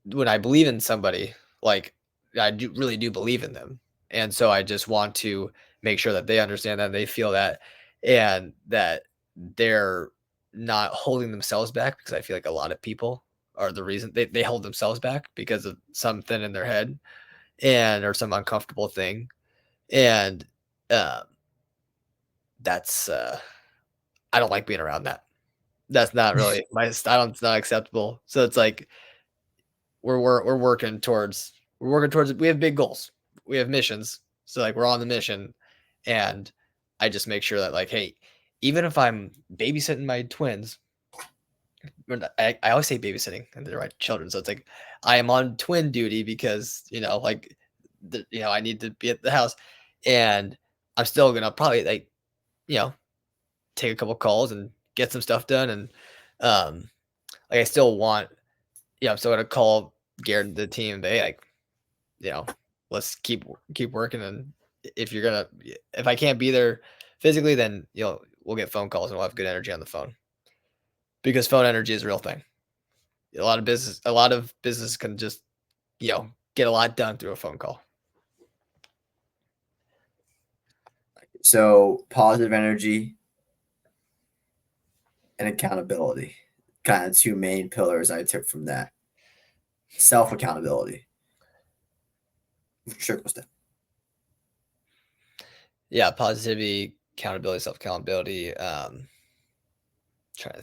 Speaker 2: when I believe in somebody, like I do really do believe in them. And so I just want to make sure that they understand that they feel that and that they're not holding themselves back because I feel like a lot of people are the reason they hold themselves back because of something in their head and or some uncomfortable thing. And um that's I don't like being around that. That's not really my style. It's not acceptable. So it's like we're we're working towards we have big goals. We have missions. So like we're on the mission and I just make sure that like, hey, even if I'm babysitting my twins, I always say babysitting and they're my children. So it's like I am on twin duty because, like I need to be at the house and I'm still gonna probably like, you know, take a couple calls and get some stuff done. And like I still want, I'm still gonna call Garrett and the team, and hey, like, you know, let's keep working. And if I can't be there physically, then we'll get phone calls and we'll have good energy on the phone because phone energy is a real thing. A lot of business can just get a lot done through a phone call.
Speaker 1: So positive energy and accountability, kind of two main pillars I took from that. Self accountability. Sure, step.
Speaker 2: Yeah, positivity, accountability, self accountability. Trying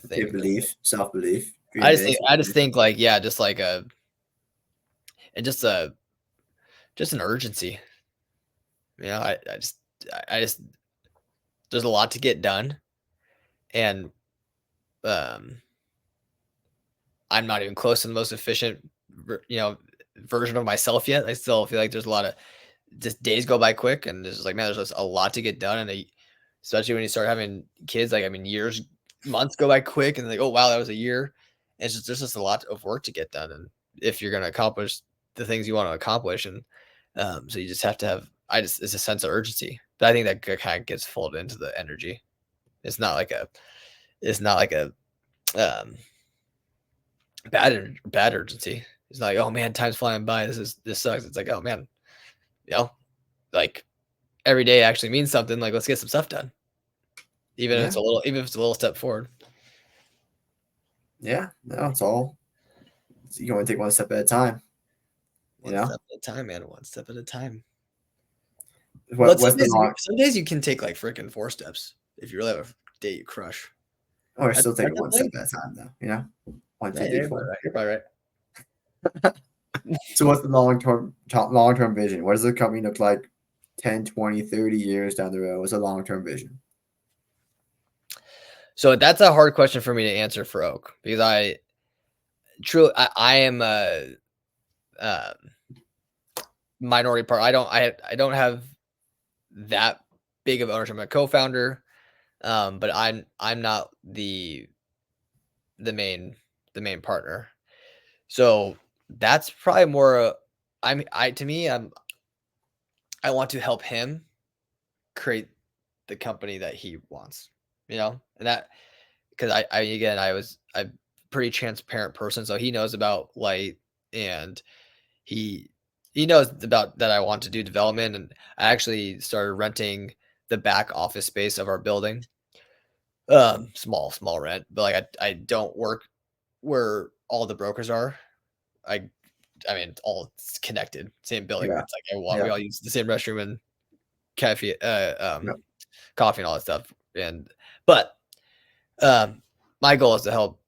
Speaker 2: to think.
Speaker 1: Belief, self belief.
Speaker 2: I just think like just like and just an urgency. You know, I just there's a lot to get done, and I'm not even close to the most efficient, version of myself yet. I still feel like there's a lot of just days go by quick, and there's like, man, there's just a lot to get done, and especially when you start having kids, like, I mean, months go by quick, and like, oh wow, that was a year. And there's just a lot of work to get done, and if you're going to accomplish the things you want to accomplish, and so you just have to have, it's a sense of urgency. But I think that kind of gets folded into the energy. It's not like a um, bad urgency. It's not like, oh man, time's flying by. This sucks. It's like, oh man, like every day actually means something. Like, let's get some stuff done, even if it's a little step forward.
Speaker 1: Yeah, no, it's all. You can only take one step at a time.
Speaker 2: One step at a time, man. One step at a time. Some days you can take like freaking 4 steps if you really have a day you crush.
Speaker 1: Or still taking one step at a time, though. You know, 1, 2, 3, 4.
Speaker 2: You're probably right.
Speaker 1: So what's the long-term vision? What does the company look like 10, 20, 30 years down the road? What's a long-term vision?
Speaker 2: So that's a hard question for me to answer for Oak, because I am a minority part. I don't have that big of ownership. I'm a co-founder, but I'm not the main partner. So that's probably more. I want to help him create the company that he wants, and that, because I'm a pretty transparent person, so he knows about Lite, and he knows about that I want to do development, and I actually started renting the back office space of our building. Small rent, but like I don't work where all the brokers are. I mean, all connected, same building.
Speaker 1: Yeah.
Speaker 2: It's like we all use the same restroom and cafe, coffee and all that stuff. But my goal is to help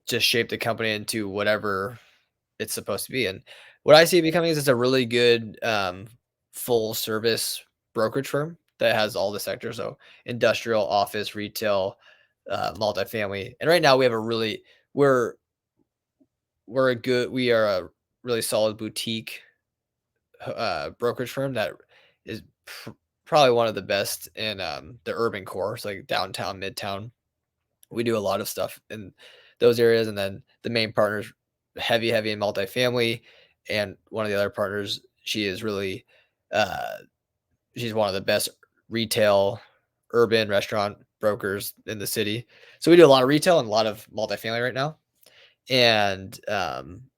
Speaker 2: just shape the company into whatever it's supposed to be. And what I see it becoming is it's a really good full service brokerage firm that has all the sectors. So industrial, office, retail, multifamily. And right now we have we are a really solid boutique brokerage firm that is probably one of the best in the urban core, so like downtown, midtown. We do a lot of stuff in those areas, and then the main partners heavy in multifamily, and one of the other partners, she is really she's one of the best retail urban restaurant brokers in the city. So we do a lot of retail and a lot of multifamily right now, and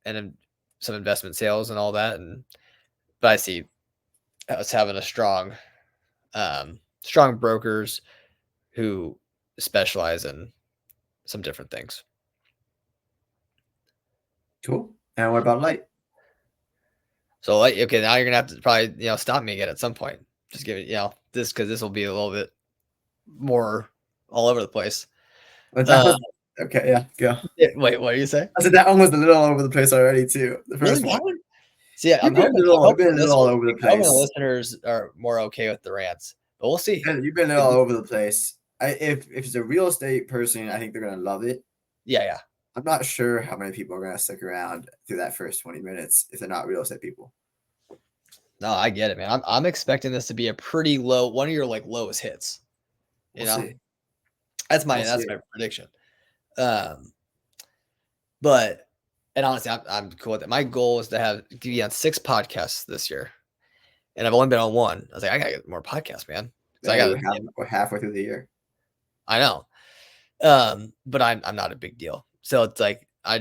Speaker 2: then some investment sales and all that. But I see us having a strong brokers who specialize in some different things.
Speaker 1: Cool. And what about Lite?
Speaker 2: So like, okay, now you're gonna have to probably stop me again at some point. Just give it this, because this will be a little bit more all over the place.
Speaker 1: Okay, yeah, go.
Speaker 2: Wait, what do you say?
Speaker 1: I said that one was a little all over the place already too. The first
Speaker 2: Really?
Speaker 1: one.
Speaker 2: See, I'm hoping
Speaker 1: all over the place.
Speaker 2: The listeners are more okay with the rants, but we'll see.
Speaker 1: You've been all over the place. If it's a real estate person, I think they're gonna love it.
Speaker 2: Yeah.
Speaker 1: I'm not sure how many people are gonna stick around through that first 20 minutes if they're not real estate people.
Speaker 2: No, I get it, man. I'm expecting this to be a pretty low, one of your like lowest hits.
Speaker 1: We'll see.
Speaker 2: That's my prediction. But honestly, I'm cool with it. My goal is to be on 6 podcasts this year, and I've only been on 1. I was like, I gotta get more podcasts, man. So
Speaker 1: we're halfway through the year.
Speaker 2: I know, but I'm not a big deal. So it's like every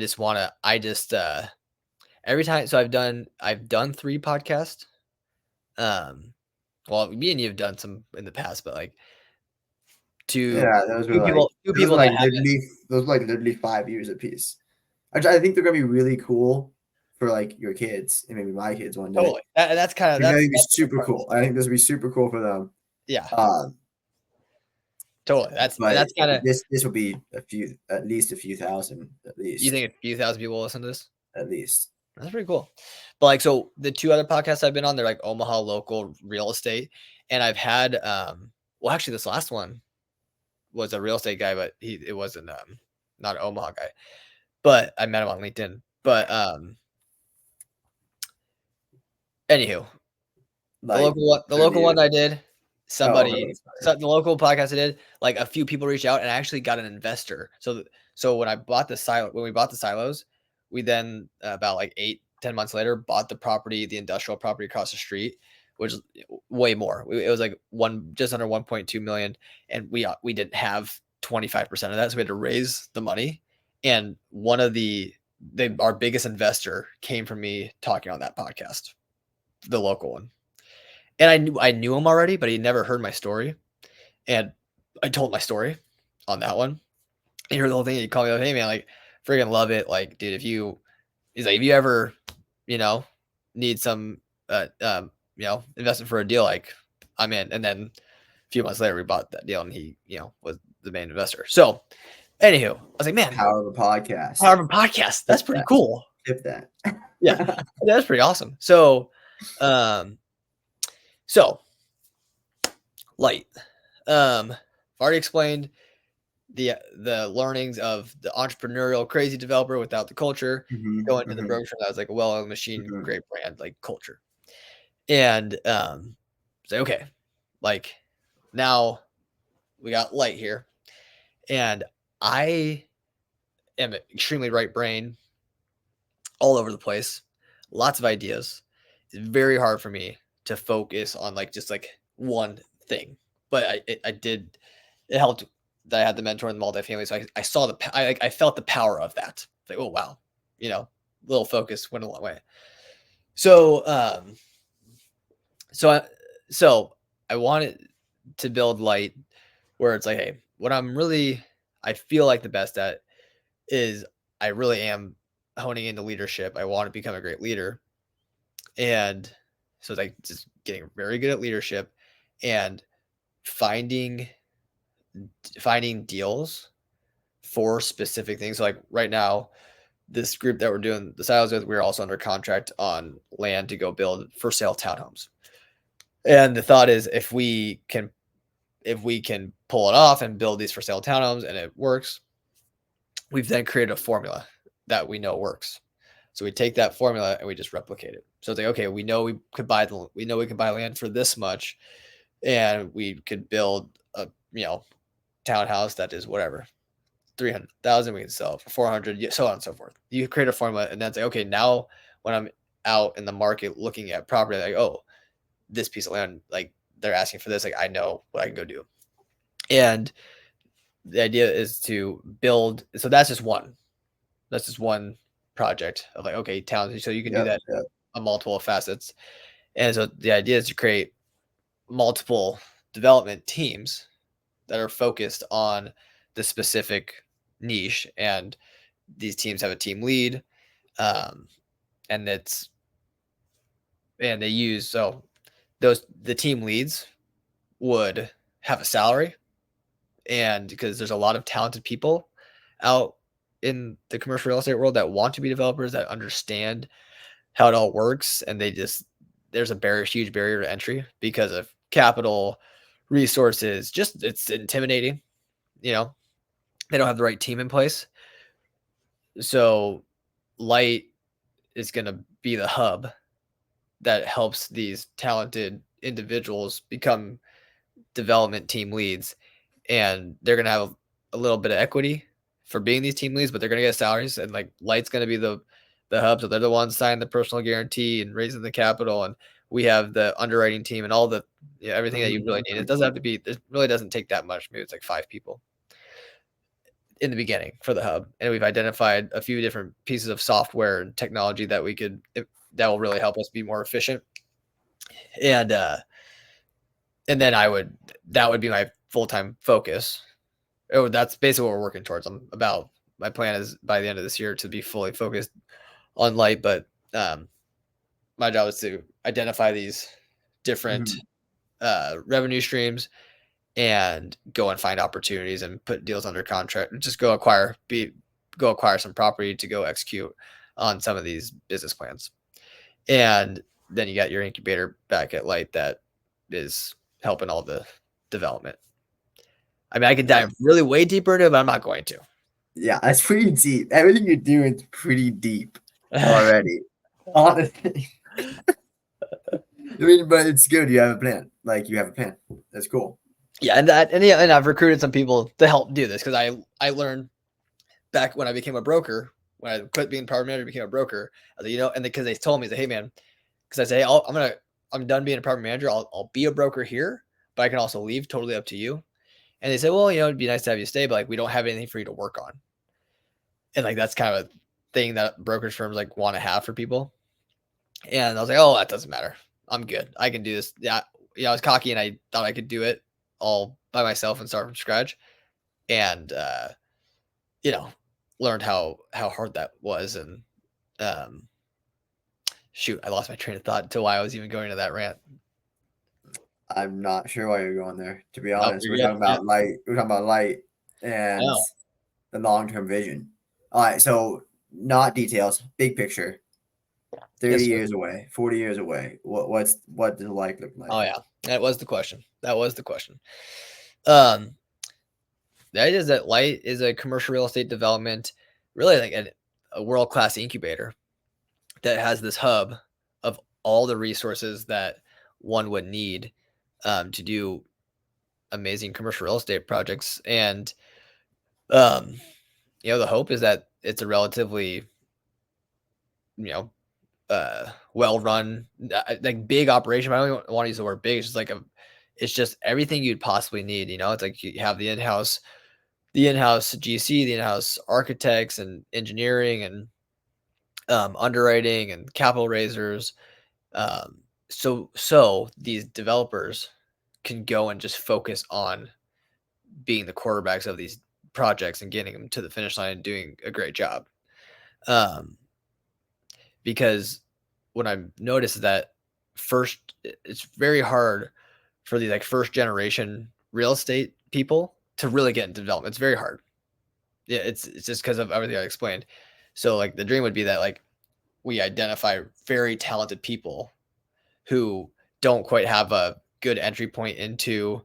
Speaker 2: every time. So I've done 3 podcasts. Well, me and you have done some in the past, but like two
Speaker 1: Yeah, those were like
Speaker 2: two people that haven't.
Speaker 1: those were like literally 5 years apiece. I think they're gonna be really cool for like your kids and maybe my kids one day.
Speaker 2: Totally. That's kind of
Speaker 1: They're gonna be
Speaker 2: that's the
Speaker 1: super
Speaker 2: part.
Speaker 1: cool. I think this would be super cool for them.
Speaker 2: Yeah,
Speaker 1: Um,
Speaker 2: totally.
Speaker 1: but
Speaker 2: That's kind of.
Speaker 1: this will be at least a few thousand,
Speaker 2: You think a few thousand people will listen to this?
Speaker 1: at least.
Speaker 2: That's pretty cool. But like, so the 2 other podcasts I've been on, they're like Omaha local real estate, and I've had well, actually, this last one was a real estate guy, but it wasn't not an Omaha guy, but I met him on LinkedIn. But anywho,
Speaker 1: Like
Speaker 2: the local one I did,
Speaker 1: oh, okay,
Speaker 2: somebody,
Speaker 1: that's fine.
Speaker 2: so the local podcast I did, like a few people reached out and I actually got an investor. So when we bought the silos, we then about like 8-10 months later bought the industrial property across the street, which is way more. It was like just under 1.2 million, and we didn't have 25% of that, so we had to raise the money. And one of our biggest investor came from me talking on that podcast, the local one. And I knew him already, but he never heard my story. And I told my story on that one. He heard the whole thing. He called me like, "Hey man, like, freaking love it. Like, dude, he's like, if you ever, need some, investment for a deal, like, I'm in." And then a few months later, we bought that deal, and he, was the main investor. So, anywho, I was like, man,
Speaker 1: Power of a podcast.
Speaker 2: power of a podcast. That's pretty cool.
Speaker 1: Tip that.
Speaker 2: Yeah, that's pretty awesome. So, so Lite. I've already explained the learnings of the entrepreneurial crazy developer without the culture.
Speaker 1: Mhm,
Speaker 2: Going to the
Speaker 1: mhm,
Speaker 2: broker that was like a well-oiled machine,
Speaker 1: mhm.
Speaker 2: great brand, like culture. And say, okay, like now we got Lite here, and I am extremely right brain, all over the place, lots of ideas. It's very hard for me to focus on like just like one thing. But I did. It helped that I had the mentor in the multifamily, so I saw I felt the power of that. It's like, oh wow, little focus went a long way. So so I so I wanted to build Lite where it's like, hey, what I feel like the best at is I really am honing into leadership. I want to become a great leader. And so it's like just getting very good at leadership and finding deals for specific things. So like right now, this group that we're doing the silos with, we're also under contract on land to go build for sale townhomes. And the thought is if we can pull it off and build these for sale townhomes and it works, we've then created a formula that we know works. So we take that formula and we just replicate it. So it's like, okay, we know we can buy land for this much, and we could build a townhouse that is whatever 300,000. We can sell it for 400, so on and so forth. You create a formula, and then say, okay, now when I'm out in the market looking at property, like, oh, this piece of land, like they're asking for this, like I know what I can go do. And the idea is to build. So that's just one project of like, okay, towns. So you can do
Speaker 1: Yep,
Speaker 2: that
Speaker 1: yep.
Speaker 2: on multiple facets. And so the idea is to create multiple development teams that are focused on the specific niche. And these teams have a team lead. And they use, so the team leads would have a salary. And because there's a lot of talented people out in the commercial real estate world that want to be developers, that understand how it all works, and there's a huge barrier to entry because of capital, resources. Just it's intimidating. They don't have the right team in place. So Lite is going to be the hub that helps these talented individuals become development team leads, and they're going to have a little bit of equity for being these team leads, but they're going to get salaries, and like Lite's going to be the hub. So they're the ones signing the personal guarantee and raising the capital. And we have the underwriting team and all the, everything that you really need. It doesn't have to be, it really doesn't take that much. Maybe it's like 5 people. in the beginning for the hub, and we've identified a few different pieces of software and technology that that will really help us be more efficient. And then that would be my full-time focus. Oh, that's basically what we're working towards. My plan is by the end of this year to be fully focused on Lite, but my job is to identify these different
Speaker 1: Mhm.
Speaker 2: revenue streams and go and find opportunities and put deals under contract. Just go acquire some property to go execute on some of these business plans. And then you got your incubator back at Lite that is helping all the development. I mean, I could dive really way deeper into it, but I'm not going to.
Speaker 1: Yeah, that's pretty deep. Everything you're doing is pretty deep already. Honestly. I mean, but it's good. You have a plan. Like you have a plan. That's cool.
Speaker 2: Yeah, and I've recruited some people to help do this because I learned back when I became a broker, when I quit being property manager, became a broker. I was like, and because they told me, hey man, because I say, hey, I'm done being a property manager. I'll be a broker here, but I can also leave. Totally up to you. And they said, well, it'd be nice to have you stay, but like we don't have anything for you to work on. And like that's kind of a thing that brokerage firms like want to have for people. And I was like, oh, that doesn't matter. I'm good. I can do this. Yeah, I was cocky and I thought I could do it all by myself and start from scratch. And learned how hard that was. And shoot, I lost my train of thought to why I was even going to that rant.
Speaker 1: I'm not sure why you're going there. To be
Speaker 2: Oh,
Speaker 1: honest,
Speaker 2: you're good. Yeah.
Speaker 1: We're talking about Light
Speaker 2: I
Speaker 1: and
Speaker 2: know.
Speaker 1: the long-term vision. All right, so not details, big picture. 30
Speaker 2: Yes, sir.
Speaker 1: years away, 40 years away. What does Light look like?
Speaker 2: Oh yeah, that was the question. Um, the idea is that Lite is a commercial real estate development, really like a world class incubator that has this hub of all the resources that one would need to do amazing commercial real estate projects. And um, the hope is that it's a relatively you know well run like big operation. But I don't want to use the word big. It's just everything you'd possibly need. It's like you have the in-house GC, the in-house architects and engineering and underwriting and capital raisers. So these developers can go and just focus on being the quarterbacks of these projects and getting them to the finish line and doing a great job. Um, because what I've noticed is that it's very hard for these like first generation real estate people to really get into development. It's very hard. Yeah, it's just because of everything I explained. So like the dream would be that like we identify very talented people who don't quite have a good entry point into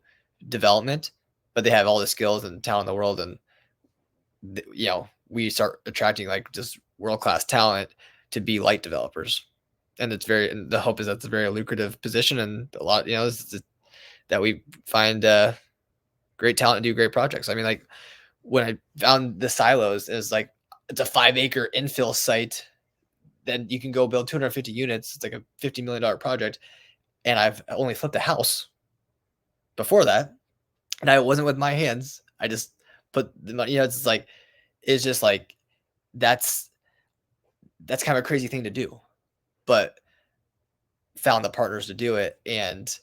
Speaker 2: development, but they have all the skills and talent in the world. And, we start attracting like just world-class talent to be Lite developers. And and the hope is that's a very lucrative position. And a lot, that we find great talent and do great projects. I mean, like when I found the silos, it's like, it's a 5-acre infill site. Then you can go build 250 units. It's like a $50 million project. And I've only flipped a house before that. And I wasn't with my hands. I just put the money, it's just like, that's kind of a crazy thing to do, but found the partners to do it. And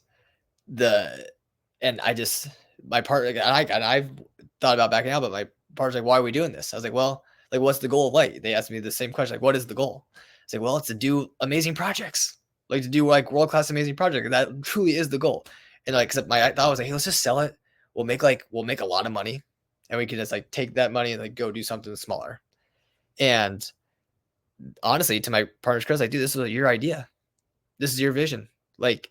Speaker 2: I just, my partner, and I've thought about backing out, but my partner's like, why are we doing this? I was like, well, like, what's the goal of Lite? They asked me the same question. Like, what is the goal? It's like, well, it's to do amazing projects, like to do like world-class amazing project. That truly is the goal. And like, except my thought was like, hey, let's just sell it. We'll make a lot of money and we can just like take that money and like go do something smaller. And honestly, to my partner's credit, like, dude, this is your idea. This is your vision. Like,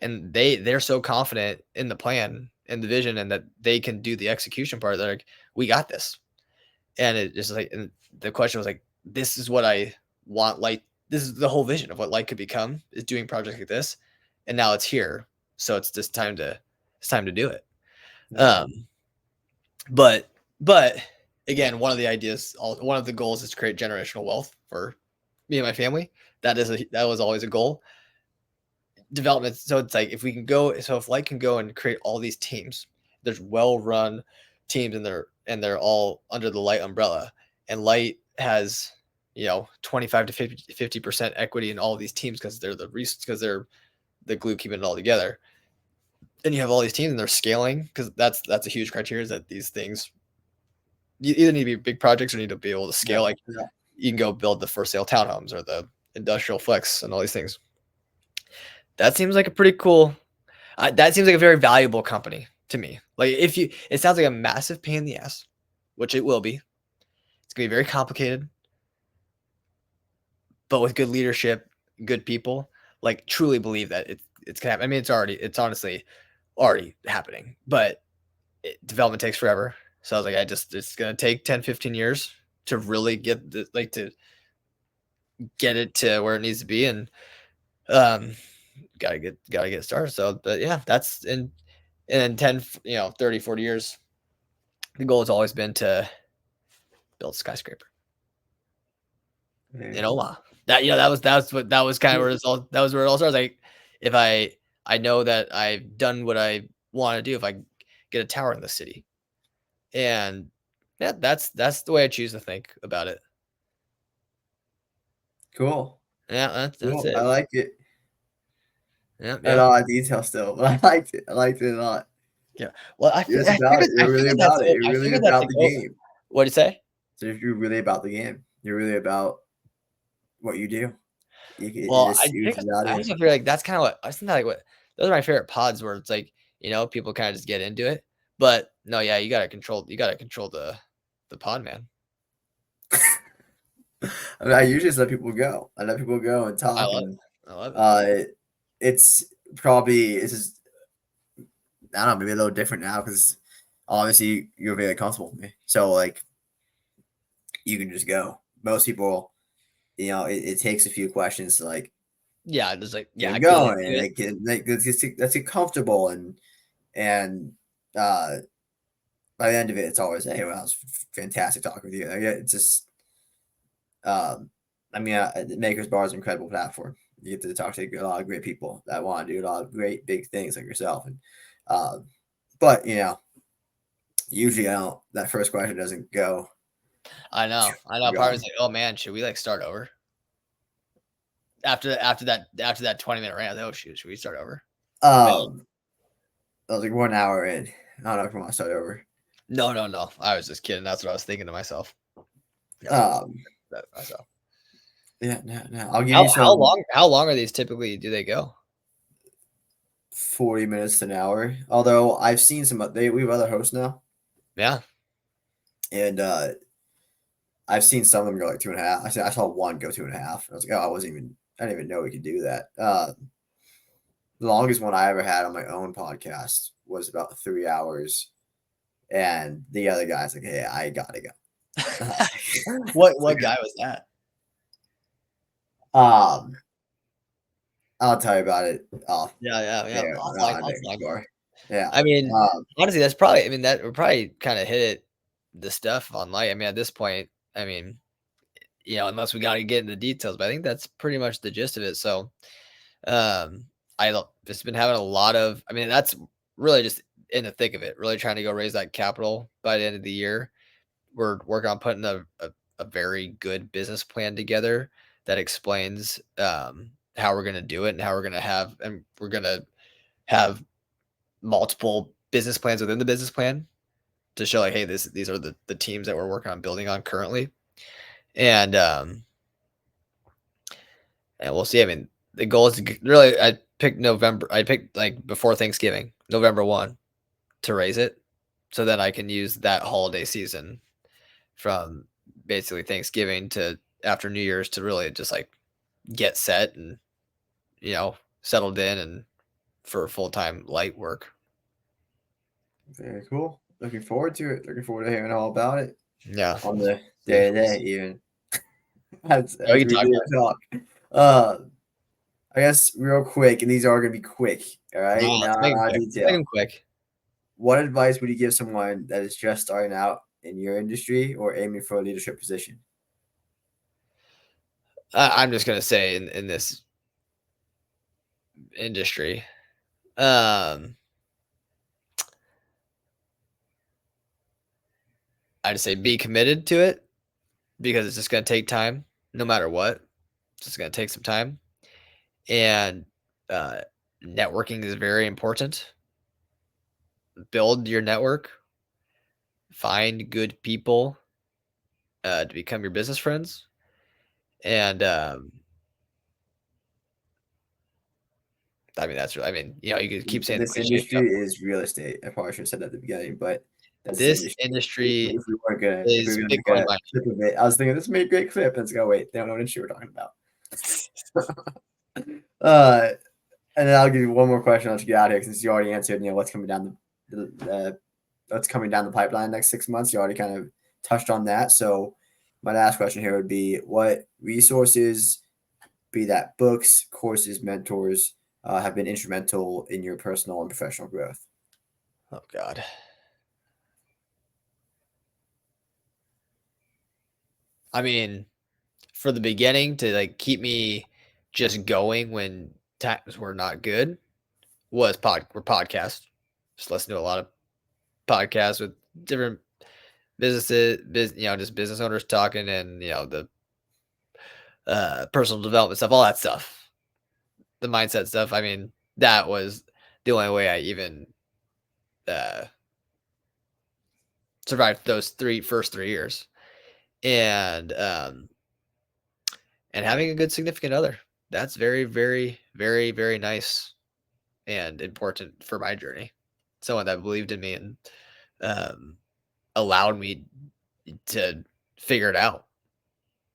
Speaker 2: and they're so confident in the plan and the vision and that they can do the execution part. They're like, we got this. And it just like, and the question was like, this is what I want. Like, this is the whole vision of what Lite could become, is doing projects like this. And now it's here. So it's just time to do it.
Speaker 1: Yeah.
Speaker 2: Um, but again, one of the goals is to create generational wealth for me and my family. That was always a goal. Development. So it's like, if Lite can go and create all these teams, there's well-run teams and they're and they're all under the Lite umbrella. And Lite has 25 to 50% equity in all of these teams because they're the glue keeping it all together. And you have all these teams and they're scaling because that's a huge criteria is that these things you either need to be big projects or need to be able to
Speaker 1: Yeah,
Speaker 2: scale. Like
Speaker 1: yeah.
Speaker 2: you can go build the for sale townhomes or the industrial flex and all these things. That seems like a pretty cool. That seems like a very valuable company to me. Like it sounds like a massive pain in the ass, which it will be. It's gonna be very complicated, but with good leadership, good people, like truly believe that it's gonna happen. I mean, it's honestly already happening, but development takes forever. So I was like, it's gonna take 10, 15 years to really get to get it to where it needs to be, and um, gotta get started. So, but yeah, that's in 10, 30, 40 years, the goal has always been to build a skyscraper
Speaker 1: Very
Speaker 2: in
Speaker 1: cool.
Speaker 2: Omaha. That was kind of where it's all that was where it all started. Like if I know that I've done what I want to do if I get a tower in the city. And yeah, that's the way I choose to think about it.
Speaker 1: Cool.
Speaker 2: Yeah, that's
Speaker 1: Cool. I
Speaker 2: it.
Speaker 1: like it.
Speaker 2: Yeah,
Speaker 1: A
Speaker 2: yeah.
Speaker 1: lot of detail still, but I liked it. I liked it a lot.
Speaker 2: Yeah. Well,
Speaker 1: You're just about it.
Speaker 2: I
Speaker 1: You're really
Speaker 2: figured that's
Speaker 1: about it.
Speaker 2: it.
Speaker 1: You're
Speaker 2: I
Speaker 1: really
Speaker 2: figured that's
Speaker 1: about
Speaker 2: the
Speaker 1: the
Speaker 2: goal.
Speaker 1: game.
Speaker 2: What'd you say?
Speaker 1: So you're really about the game. You're really about what you do. You
Speaker 2: Well,
Speaker 1: just you're just out
Speaker 2: I
Speaker 1: here.
Speaker 2: also feel like that's kind of what I think like what those are my favorite pods where it's like, people kind of just get into it. But no, yeah, you gotta control the pod, man.
Speaker 1: I mean, I usually just let people go. I let people go and
Speaker 2: I
Speaker 1: talk,
Speaker 2: love
Speaker 1: and
Speaker 2: it. I love it.
Speaker 1: uh, it's probably this is I don't know, maybe a little different now because obviously you're very comfortable with me. So like you can just go. Most people, it takes a few questions to like
Speaker 2: Yeah, just like
Speaker 1: get
Speaker 2: yeah,
Speaker 1: them
Speaker 2: get
Speaker 1: going
Speaker 2: into
Speaker 1: and
Speaker 2: it.
Speaker 1: let's get comfortable and uh by the end of it it's always hey well it's fantastic talking with you. Like, it's just I mean Maker's Bar is an incredible platform. You get to talk to a lot of great people that want to do a lot of great big things like yourself and but usually I don't that first question doesn't go
Speaker 2: I know. I know. Part of
Speaker 1: gone.
Speaker 2: it's like, oh man, should we like start over? After that 20-minute rant, I was like, oh shoot, should we start over? But
Speaker 1: Um I was like 1 hour in. I don't know if I want to start over.
Speaker 2: no, no, no. I was just kidding. That's what I was thinking to myself. That's what I was
Speaker 1: Um
Speaker 2: thinking to myself.
Speaker 1: yeah, no. I'll give you some
Speaker 2: How long are these typically do they go?
Speaker 1: 40 minutes to an hour. Although I've seen we have other hosts now,
Speaker 2: Yeah.
Speaker 1: and I've seen some of them go like 2.5. I saw one go 2.5. I was like, oh, I didn't even know we could do that. The longest one I ever had on my own podcast was about 3 hours, and the other guy's like, hey, I gotta go.
Speaker 2: What guy was that?
Speaker 1: um, I'll tell you about it off
Speaker 2: Yeah, yeah, yeah.
Speaker 1: there on next
Speaker 2: Offline call.
Speaker 1: bar. Yeah.
Speaker 2: I mean,
Speaker 1: Um,
Speaker 2: honestly, that's probably I mean, that would probably kinda hit it the stuff on light. I mean, at this point, I mean, unless we gotta get into the details, but I think that's pretty much the gist of it. So, um, just been having a lot of I mean, that's really just in the thick of it, really trying to go raise that capital by the end of the year. We're working on putting a very good business plan together that explains how we're going to do it and how we're going to have multiple business plans within the business plan to show like hey these are the teams that we're working on building on currently and and we'll see. I mean the goal is to really I picked like before Thanksgiving November 1 to raise it so then I can use that holiday season from basically Thanksgiving to after New Year's to really just like get set and settled in and for full-time light work.
Speaker 1: very cool. Looking forward to it. Looking forward to hearing all about it
Speaker 2: Yeah,
Speaker 1: on the
Speaker 2: see.
Speaker 1: day to day, even
Speaker 2: Yeah, we
Speaker 1: as
Speaker 2: can
Speaker 1: we
Speaker 2: talk
Speaker 1: do
Speaker 2: about
Speaker 1: talk. Uh, I guess real quick, and these are going to be quick. All
Speaker 2: it.
Speaker 1: right,
Speaker 2: No,
Speaker 1: not
Speaker 2: let's make them quick. Let's make
Speaker 1: detail.
Speaker 2: them quick.
Speaker 1: What advice would you give someone that is just starting out in your industry or aiming for a leadership position?
Speaker 2: I'm just gonna say in this industry, um, I'd say be committed to it because it's just going to take time no matter what. It's just going to take some time. And networking is very important. Build your network, find good people to become your business friends. And I mean, you could keep saying the
Speaker 1: This
Speaker 2: cliche
Speaker 1: industry
Speaker 2: stuff.
Speaker 1: is real estate. I probably should have said that at the beginning, but that's the
Speaker 2: This
Speaker 1: industry.
Speaker 2: industry
Speaker 1: If we weren't gonna, if we
Speaker 2: is
Speaker 1: were gonna make
Speaker 2: Bitcoin
Speaker 1: a
Speaker 2: mining.
Speaker 1: clip of it, I was thinking this made a great clip. Let's go. Wait, they don't know what industry we're talking about. uh, and then I'll give you one more question. I'll let you get out of here since you already answered. What's coming down what's coming down the pipeline next 6 months. You already kind of touched on that. So my last question here would be: what resources, be that books, courses, mentors, have been instrumental in your personal and professional growth?
Speaker 2: Oh God. I mean, for the beginning to like keep me just going when times were not good were podcasts. Just listen to a lot of podcasts with different just business owners talking, and the personal development stuff, all that stuff, the mindset stuff. I mean, that was the only way I even uh, survived those first 3 years, and having a good significant other. That's very, very, very, very nice and important for my journey. Someone that believed in me and um, allowed me to figure it out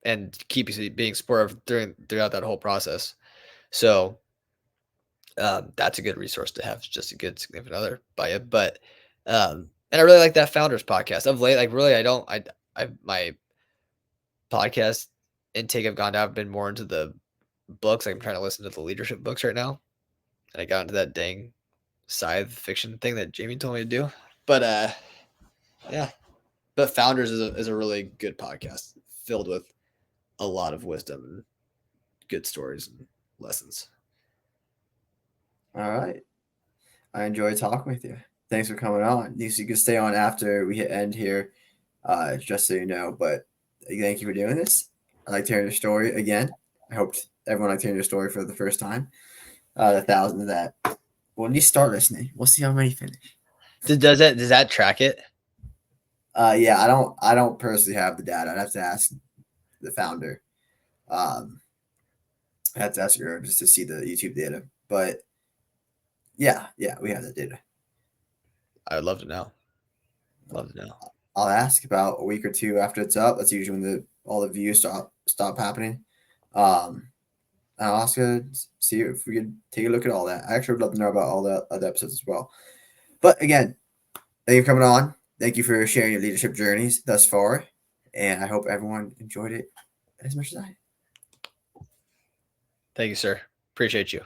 Speaker 2: and keep being supportive throughout that whole process. So that's a good resource to have, just a good significant other by it. But and I really like that Founders podcast. Of late, like really, I my podcast intake I've gone down. I've been more into the books. Like I'm trying to listen to the leadership books right now, and I got into that dang scythe fiction thing that Jamie told me to do. But yeah, but Founders is a really good podcast filled with a lot of wisdom and good stories and lessons.
Speaker 1: All right. I enjoyed talking with you. Thanks for coming on. You can stay on after we hit end here, just so you know. But thank you for doing this. I liked hearing your story again. I hoped everyone liked hearing your story for the first time. The thousand of that. When you start listening, we'll see how many finish.
Speaker 2: Does that track it?
Speaker 1: Yeah, I don't personally have the data. I'd have to ask the founder. Um, I have to ask her just to see the YouTube data. But yeah, we have the data.
Speaker 2: I would love to know. Love to know.
Speaker 1: I'll ask about a week or two after it's up. That's usually when all the views stop happening. And I'll ask her to see if we could take a look at all that. I actually would love to know about all the other episodes as well. But again, thank you for coming on. Thank you for sharing your leadership journeys thus far. And I hope everyone enjoyed it as much as I did.
Speaker 2: Thank you, sir. Appreciate you.